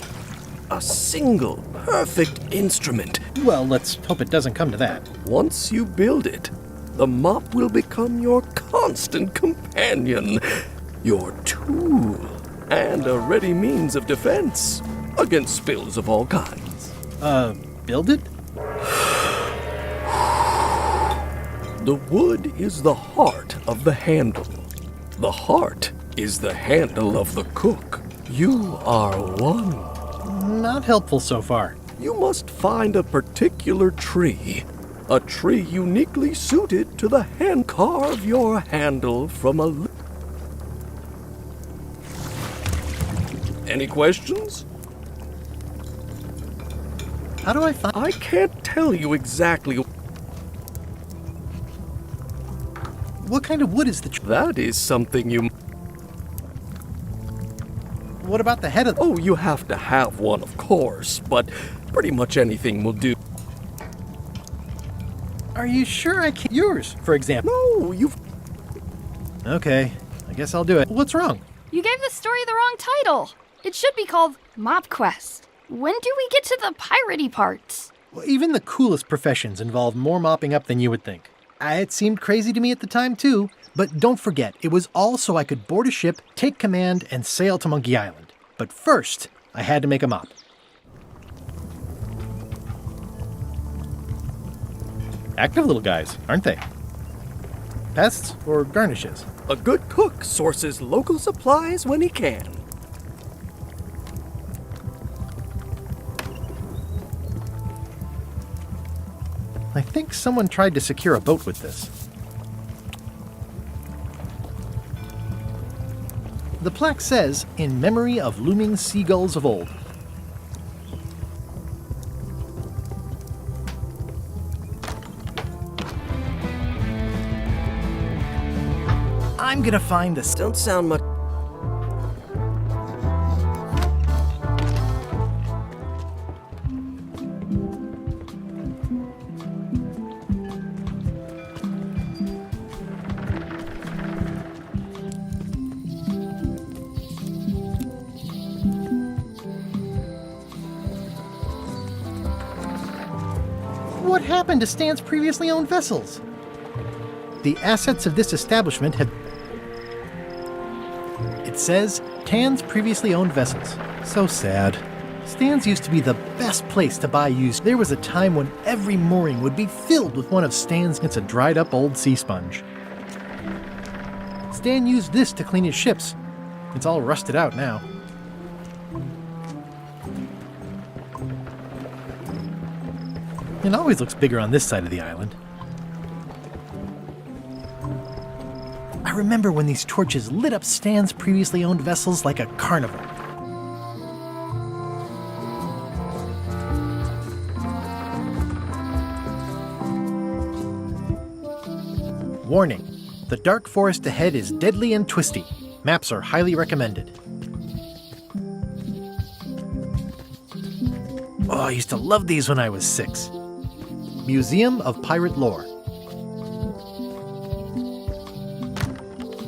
A single, perfect instrument. Well, let's hope it doesn't come to that. Once you build it, the mop will become your constant companion, your tool, and a ready means of defense against spills of all kinds. Build it? The wood is the heart of the handle. The heart is the handle of the cook. You are one. Not helpful so far. You must find a particular tree. A tree uniquely suited to the hand. Carve your handle from a... Any questions? How do I find... I can't tell you exactly... What kind of wood is the tree? That is something you... What about the head of... Oh, you have to have one, of course, but pretty much anything will do. Are you sure I can't... Yours, for example. No, you've... Okay, I guess I'll do it. What's wrong? You gave the story the wrong title. It should be called Mop Quest. When do we get to the piratey parts? Well, even the coolest professions involve more mopping up than you would think. It seemed crazy to me at the time, too. But don't forget, it was all so I could board a ship, take command, and sail to Monkey Island. But first, I had to make a mop. Active little guys, aren't they? Pests or garnishes? A good cook sources local supplies when he can. I think someone tried to secure a boat with this. The plaque says, in memory of looming seagulls of old. I'm gonna find this. Don't sound much... What happened to Stan's previously owned vessels? The assets of this establishment have... It says, Tan's previously owned vessels. So sad. Stan's used to be the best place to buy used. There was a time when every mooring would be filled with one of Stan's... It's a dried up old sea sponge. Stan used this to clean his ships. It's all rusted out now. It always looks bigger on this side of the island. I remember when these torches lit up Stan's previously owned vessels like a carnival. Warning, the dark forest ahead is deadly and twisty. Maps are highly recommended. Oh, I used to love these when I was 6. Museum of Pirate Lore.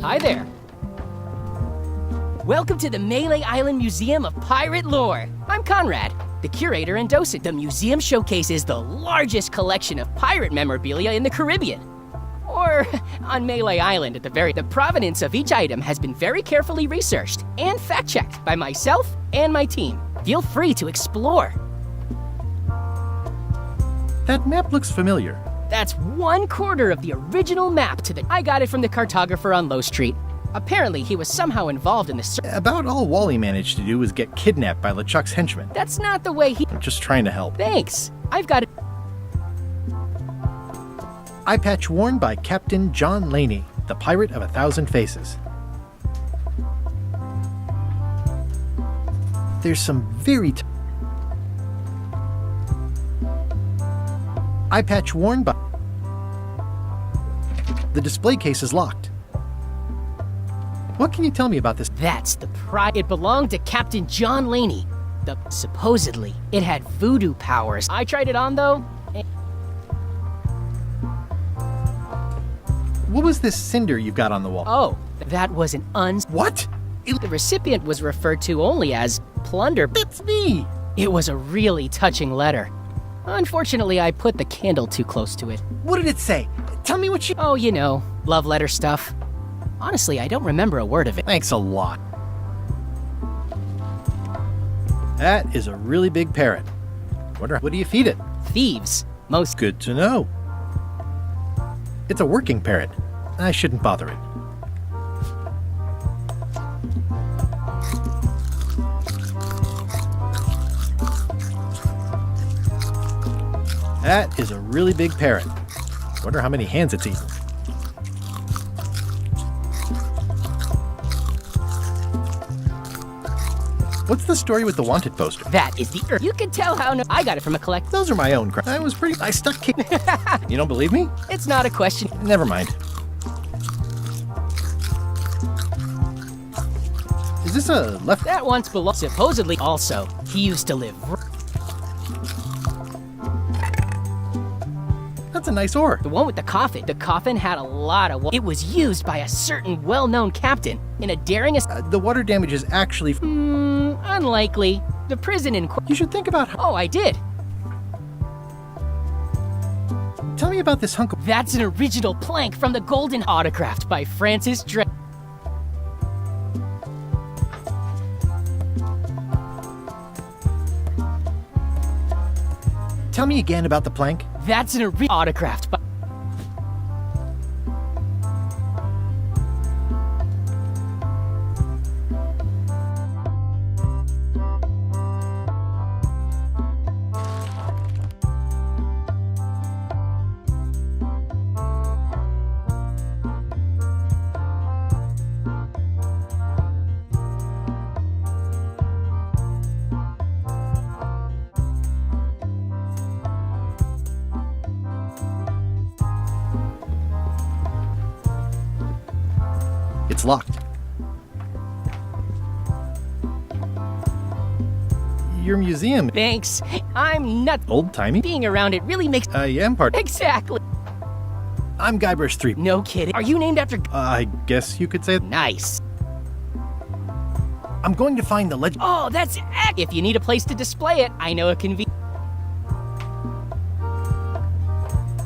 Hi there. Welcome to the Melee Island Museum of Pirate Lore. I'm Conrad, the curator and docent. The museum showcases the largest collection of pirate memorabilia in the Caribbean. Or on Melee Island at the very. The provenance of each item has been very carefully researched and fact-checked by myself and my team. Feel free to explore. That map looks familiar. That's 1/4 of the original map to the. I got it from the cartographer on Low Street. Apparently, he was somehow involved in the. About all Wally managed to do was get kidnapped by LeChuck's henchmen. That's not the way he. I'm just trying to help. Thanks. I've got it. Eye patch worn by Captain John Laney, the Pirate of 1,000 Faces. There's some very. Eye patch worn by. The display case is locked. What can you tell me about this? That's the pride. It belonged to Captain John Laney. Supposedly, it had voodoo powers. I tried it on, though. What was this cinder you've got on the wall? Oh, that was an What? The recipient was referred to only as plunder. It's me! It was a really touching letter. Unfortunately, I put the candle too close to it. What did it say? Tell me what you... Oh, you know, love letter stuff. Honestly, I don't remember a word of it. Thanks a lot. That is a really big parrot. What do you feed it? Thieves. Most. Good to know. It's a working parrot. I shouldn't bother it. That is a really big parrot. Wonder how many hands it's eaten. What's the story with the wanted poster? That is the You can tell how I got it from a collect. Those are my own crap. I stuck You don't believe me? It's not a question. Never mind. Is this a left? That once belonged. Supposedly also, he used to live. That's a nice oar. The one with the coffin. The coffin had a lot of. It was used by a certain well-known captain in a daring. The water damage is actually. Unlikely. The prison in. You should think about. Oh, I did. Tell me about this hunk of. That's an original plank from the Golden autographed by Francis Drake. Tell me again about the plank. That's an autographed by. It's locked. Your museum. Thanks. I'm not old-timey. Being around it really makes. I am part. Exactly. I'm Guybrush 3. No kidding. Are you named after? I guess you could say it. Nice. I'm going to find the legend. Oh, that's If you need a place to display it, I know it can be.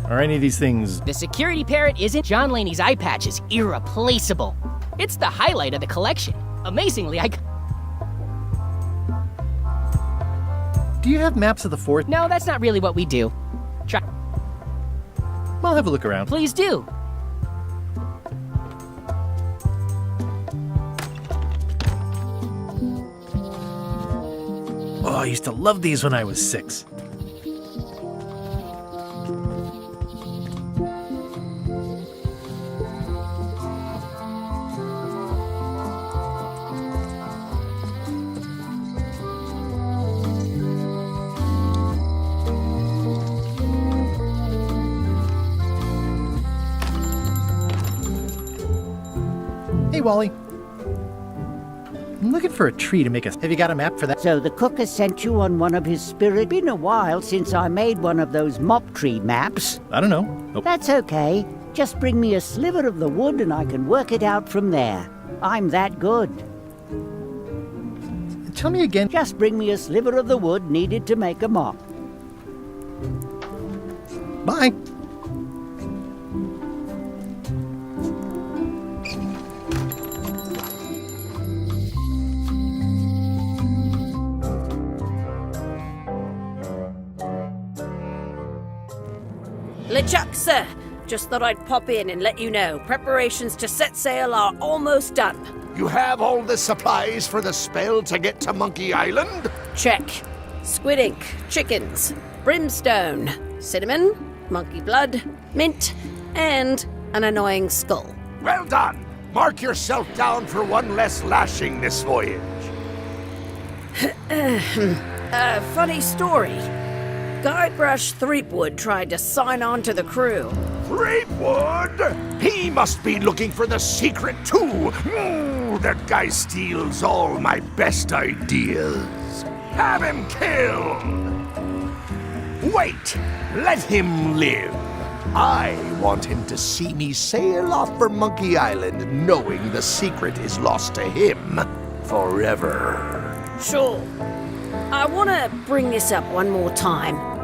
Are any of these things? The security parrot isn't. John Laney's eye patch is irreplaceable. It's the highlight of the collection. Amazingly, Do you have maps of the fort? No, that's not really what we do. Try. I'll have a look around. Please do. Oh, I used to love these when I was 6. Hey, Wally. I'm looking for a tree to make us. Have you got a map for that? So the cook has sent you on one of his spirit. Been a while since I made one of those mop tree maps. I don't know. Nope. That's okay. Just bring me a sliver of the wood and I can work it out from there. I'm that good. Tell me again. Just bring me a sliver of the wood needed to make a mop. Bye. LeChuck, sir. Just thought I'd pop in and let you know. Preparations to set sail are almost done. You have all the supplies for the spell to get to Monkey Island? Check. Squid ink, chickens, brimstone, cinnamon, monkey blood, mint, and an annoying skull. Well done. Mark yourself down for one less lashing this voyage. Funny story. Guybrush Threepwood tried to sign on to the crew. Threepwood? He must be looking for the secret, too. That guy steals all my best ideas. Have him killed. Wait, let him live. I want him to see me sail off for Monkey Island knowing the secret is lost to him forever. Sure. I want to bring this up one more time.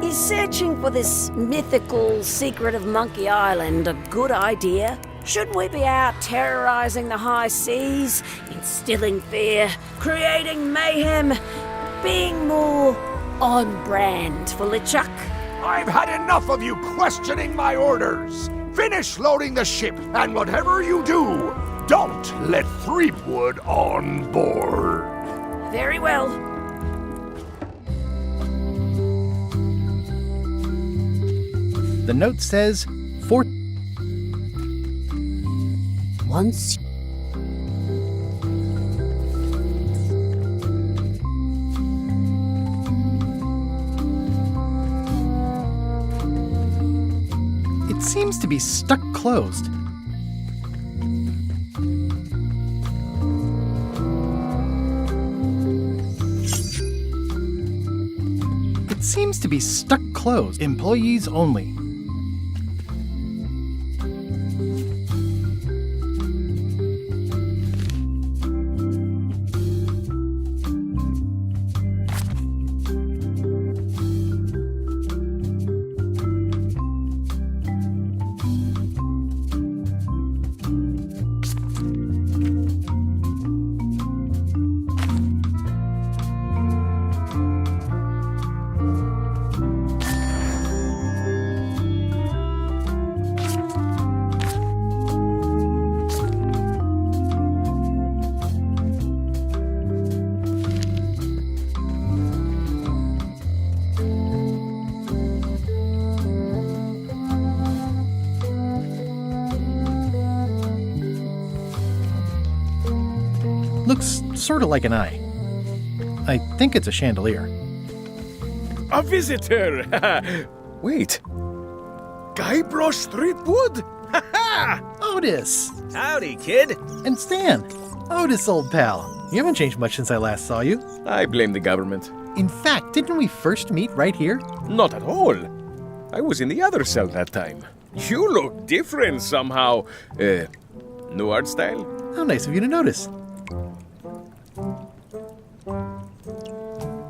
Is searching for this mythical secret of Monkey Island a good idea? Shouldn't we be out terrorizing the high seas, instilling fear, creating mayhem, being more on brand for LeChuck? I've had enough of you questioning my orders. Finish loading the ship, and whatever you do, don't let Threepwood on board. Very well. The note says, Once It seems to be stuck closed. It seems to be stuck closed. Employees only. Looks sort of like an eye. I think it's a chandelier. A visitor! Wait. Guybrush Threepwood? Otis! Howdy, kid. And Stan. Otis, old pal. You haven't changed much since I last saw you. I blame the government. In fact, didn't we first meet right here? Not at all. I was in the other cell that time. You look different somehow. New art style? How nice of you to notice.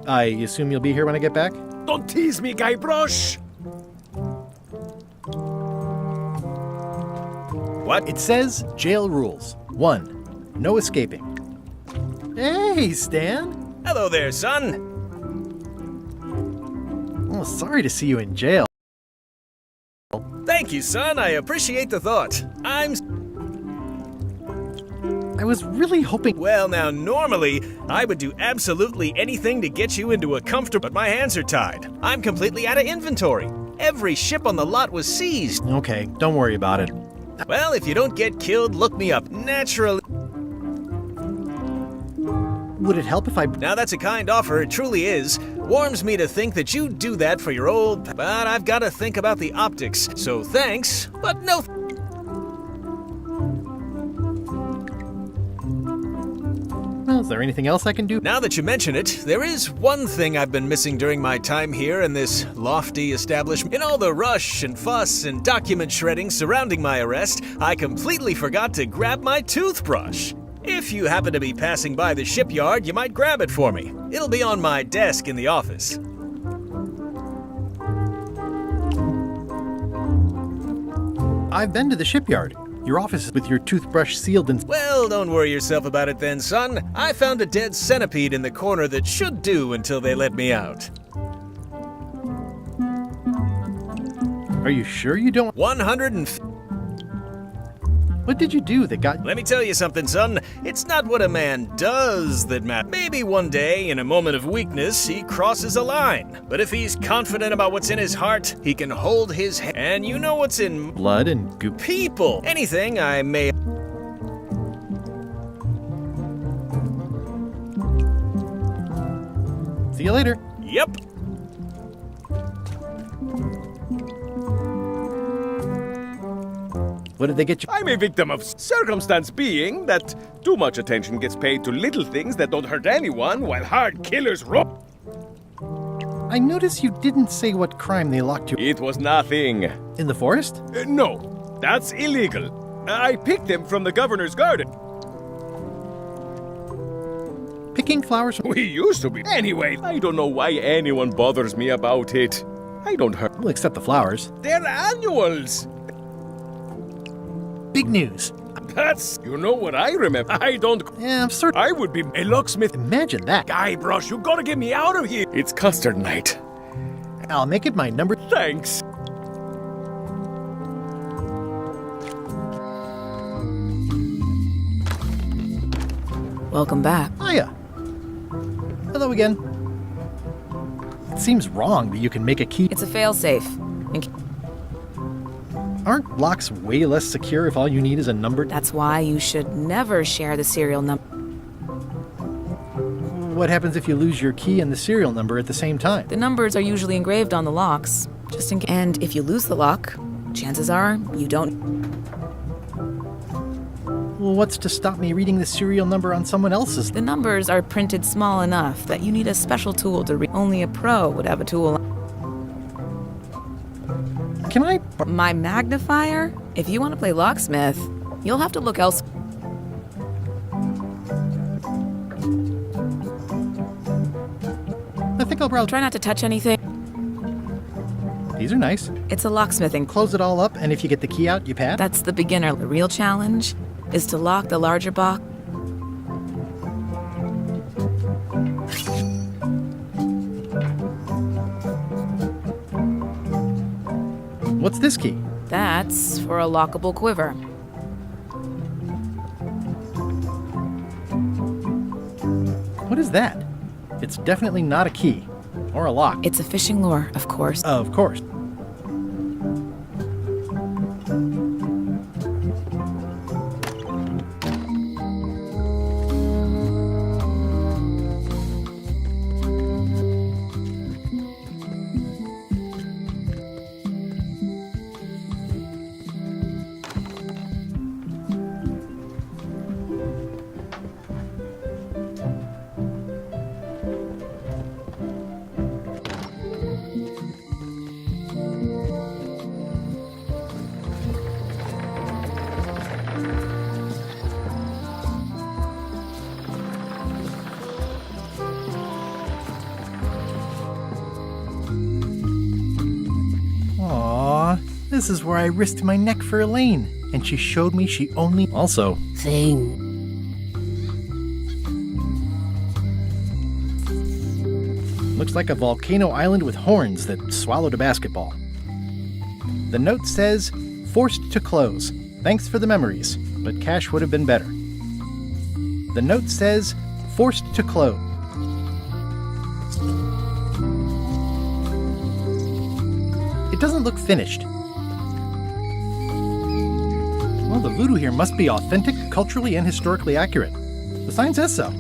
I assume you'll be here when I get back? Don't tease me, Guybrush! What? It says jail rules. 1. No escaping. Hey, Stan! Hello there, son! Oh, sorry to see you in jail. Thank you, son. I appreciate the thought. I was really hoping... Well, now, normally, I would do absolutely anything to get you into a comfortable... But my hands are tied. I'm completely out of inventory. Every ship on the lot was seized. Okay, don't worry about it. Well, if you don't get killed, look me up. Naturally... Would it help if I... Now, that's a kind offer, it truly is. Warms me to think that you'd do that for your old... But I've got to think about the optics. So thanks, but no... Is there anything else I can do? Now that you mention it, there is one thing I've been missing during my time here in this lofty establishment. In all the rush and fuss and document shredding surrounding my arrest, I completely forgot to grab my toothbrush. If you happen to be passing by the shipyard, you might grab it for me. It'll be on my desk in the office. I've been to the shipyard. Your office is with your toothbrush sealed in... Well, don't worry yourself about it then, son. I found a dead centipede in the corner that should do until they let me out. Are you sure you don't... 150. What did you do that got... Let me tell you something, son. It's not what a man does that matters. Maybe one day, in a moment of weakness, he crosses a line. But if he's confident about what's in his heart, he can hold his head. And you know what's in... blood and goop. People. Anything I may... See you later. Yep. What did they get you? I'm a victim of circumstance being that too much attention gets paid to little things that don't hurt anyone while hard killers rob. I noticed you didn't say what crime they locked you. It was nothing. In the forest? No, that's illegal. I picked them from the governor's garden. Picking flowers? We used to be. Anyway, I don't know why anyone bothers me about it. I don't hurt. We'll accept the flowers. They're annuals. Big news. That's, you know what I remember. I don't... Yeah, I'm certain. I would be a locksmith. Imagine that. Guybrush, you gotta get me out of here. It's custard night. I'll make it my number... Thanks. Welcome back. Hiya. Hello again. It seems wrong that you can make a key... It's a failsafe. Aren't locks way less secure if all you need is a number? That's why you should never share the serial number. What happens if you lose your key and the serial number at the same time? The numbers are usually engraved on the locks, just in case. And if you lose the lock, chances are you don't. Well, what's to stop me reading the serial number on someone else's? The numbers are printed small enough that you need a special tool to read. Only a pro would have a tool. Can I... My magnifier? If you want to play locksmith, you'll have to look elsewhere. I think I'll browse. Try not to touch anything. These are nice. It's a locksmithing. Close it all up, and if you get the key out, you pass? That's the beginner. The real challenge is to lock the larger box. What's this key? That's for a lockable quiver. What is that? It's definitely not a key. Or a lock. It's a fishing lure, of course. Of course. This is where I risked my neck for Elaine, and she showed me she only... Also... Thing. Looks like a volcano island with horns that swallowed a basketball. The note says, forced to close. Thanks for the memories, but cash would have been better. The note says, forced to close. It doesn't look finished. Well, the voodoo here must be authentic, culturally, and historically accurate. The sign says so.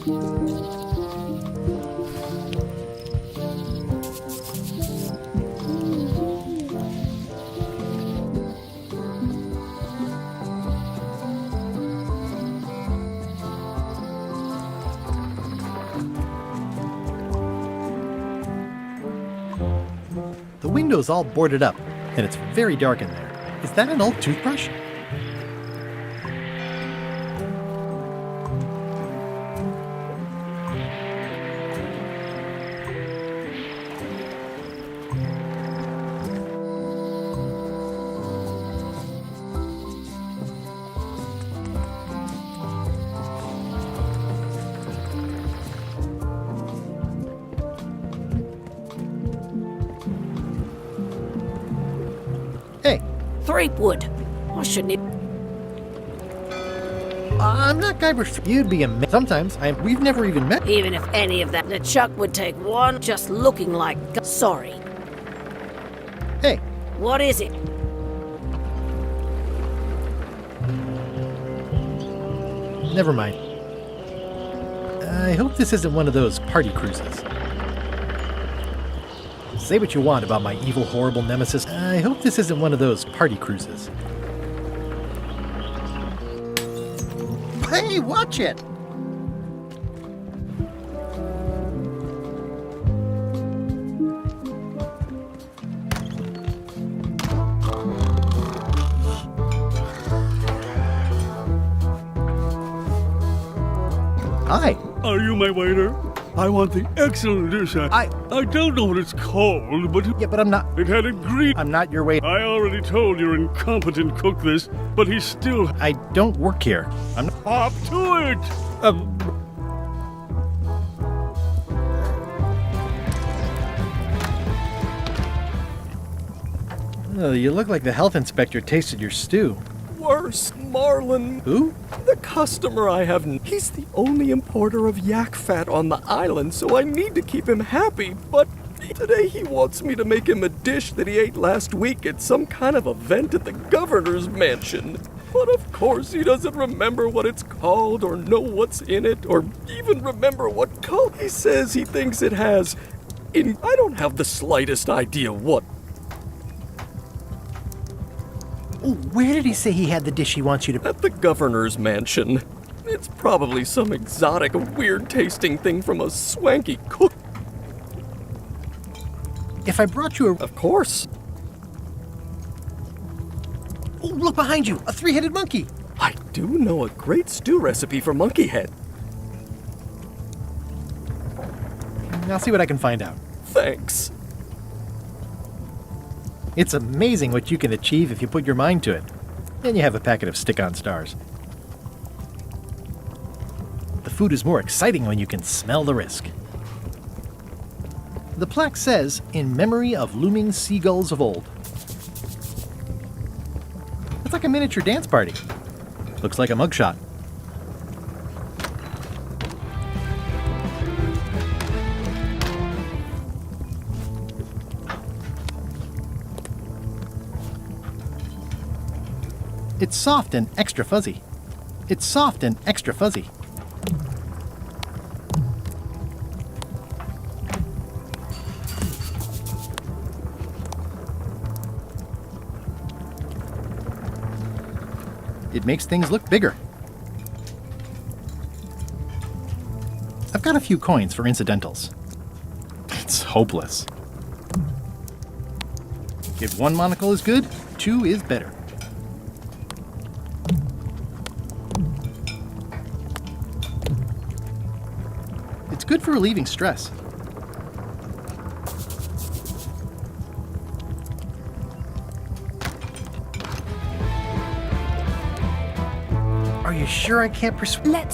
The window's all boarded up, and it's very dark in there. Is that an old toothbrush? Hey. Threepwood. I shouldn't have... I'm not Guybrush. You'd be amazed. Sometimes we've never even met. Even if any of that LeChuck would take one just looking like... Sorry. Hey. What is it? Never mind. I hope this isn't one of those party cruises. Say what you want about my evil, horrible nemesis. I hope this isn't one of those party cruises. Hey, watch it! Hi. Are you my waiter? I want the excellent dish. I don't know what it's called, but... Yeah, but I'm not... It had ingredients... I'm not your waiter. I already told your incompetent cook this, but he still... I don't work here. I'm not... Hop to it! Oh, you look like the health inspector tasted your stew. Worse, Marlin. Who? The customer I have. He's the only importer of yak fat on the island, so I need to keep him happy. But today he wants me to make him a dish that he ate last week at some kind of event at the governor's mansion. But of course he doesn't remember what it's called or know what's in it or even remember what color. He says he thinks it has... I don't have the slightest idea what. Where did he say he had the dish he wants you to... At the governor's mansion. It's probably some exotic, weird-tasting thing from a swanky cook. If I brought you a... Of course. Oh, look behind you! A three-headed monkey! I do know a great stew recipe for monkey head. I'll see what I can find out. Thanks. It's amazing what you can achieve if you put your mind to it. Then you have a packet of stick-on stars. The food is more exciting when you can smell the risk. The plaque says, in memory of looming seagulls of old. It's like a miniature dance party. Looks like a mugshot. It's soft and extra fuzzy. It's soft and extra fuzzy. It makes things look bigger. I've got a few coins for incidentals. It's hopeless. If one monocle is good, two is better. It's good for relieving stress. Are you sure I can't persuade?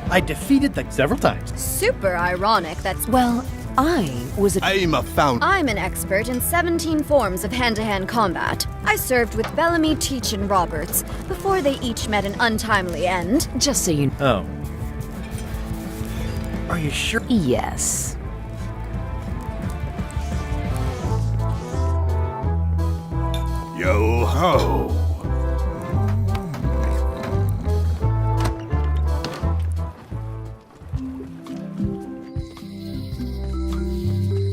I defeated them several times. Super ironic that's... Well, I'm an expert in 17 forms of hand-to-hand combat. I served with Bellamy, Teach, and Roberts before they each met an untimely end. Just so you know. Oh. Are you sure? Yes. Yo ho!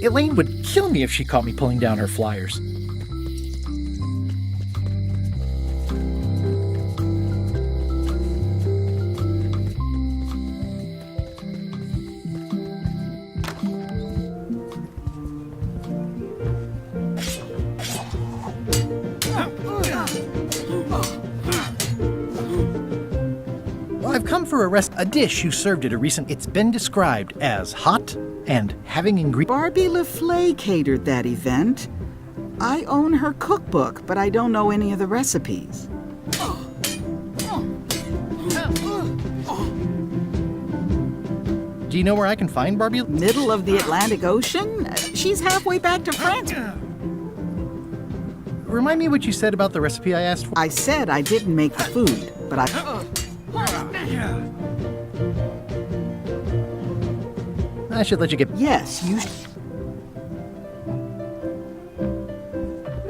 Elaine would kill me if she caught me pulling down her flyers. I've come for a dish you served at a recent... It's been described as hot and having ingredients... Barbie LaFleur catered that event. I own her cookbook, but I don't know any of the recipes. Do you know where I can find Barbie? Middle of the Atlantic Ocean? She's halfway back to France. Remind me what you said about the recipe I asked for. I said I didn't make the food, but I should let you get... Yes, you...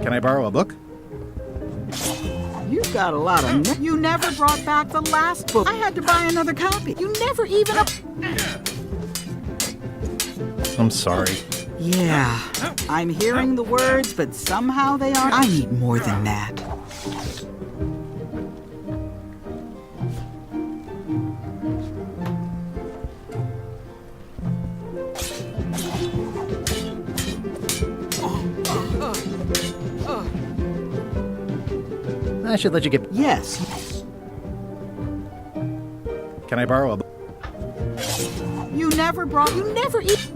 Can I borrow a book? You've got a lot of... You never brought back the last book. I had to buy another copy. You never even... I'm sorry. Yeah, I'm hearing the words, but somehow they aren't... I need more than that. I should let you get... Yes. Can I borrow a book? You never eat...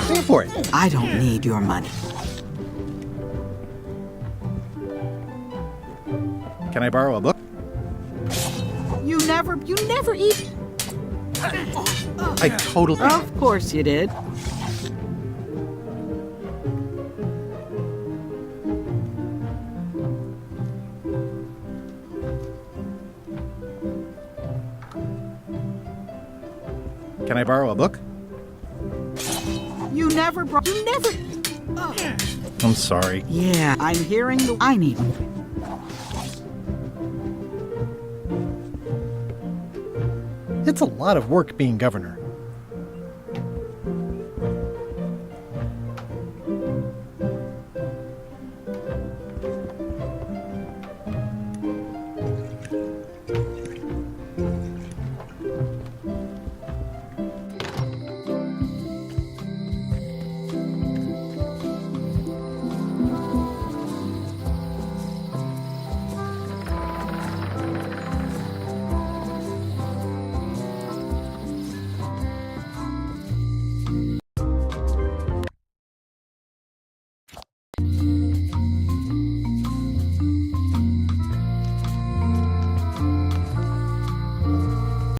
Pay for it. I don't need your money. Can I borrow a book? You never eat... I totally... Of course you did. Can I borrow a book? You never... I'm sorry. Yeah, I'm hearing the... I need... It's a lot of work being governor.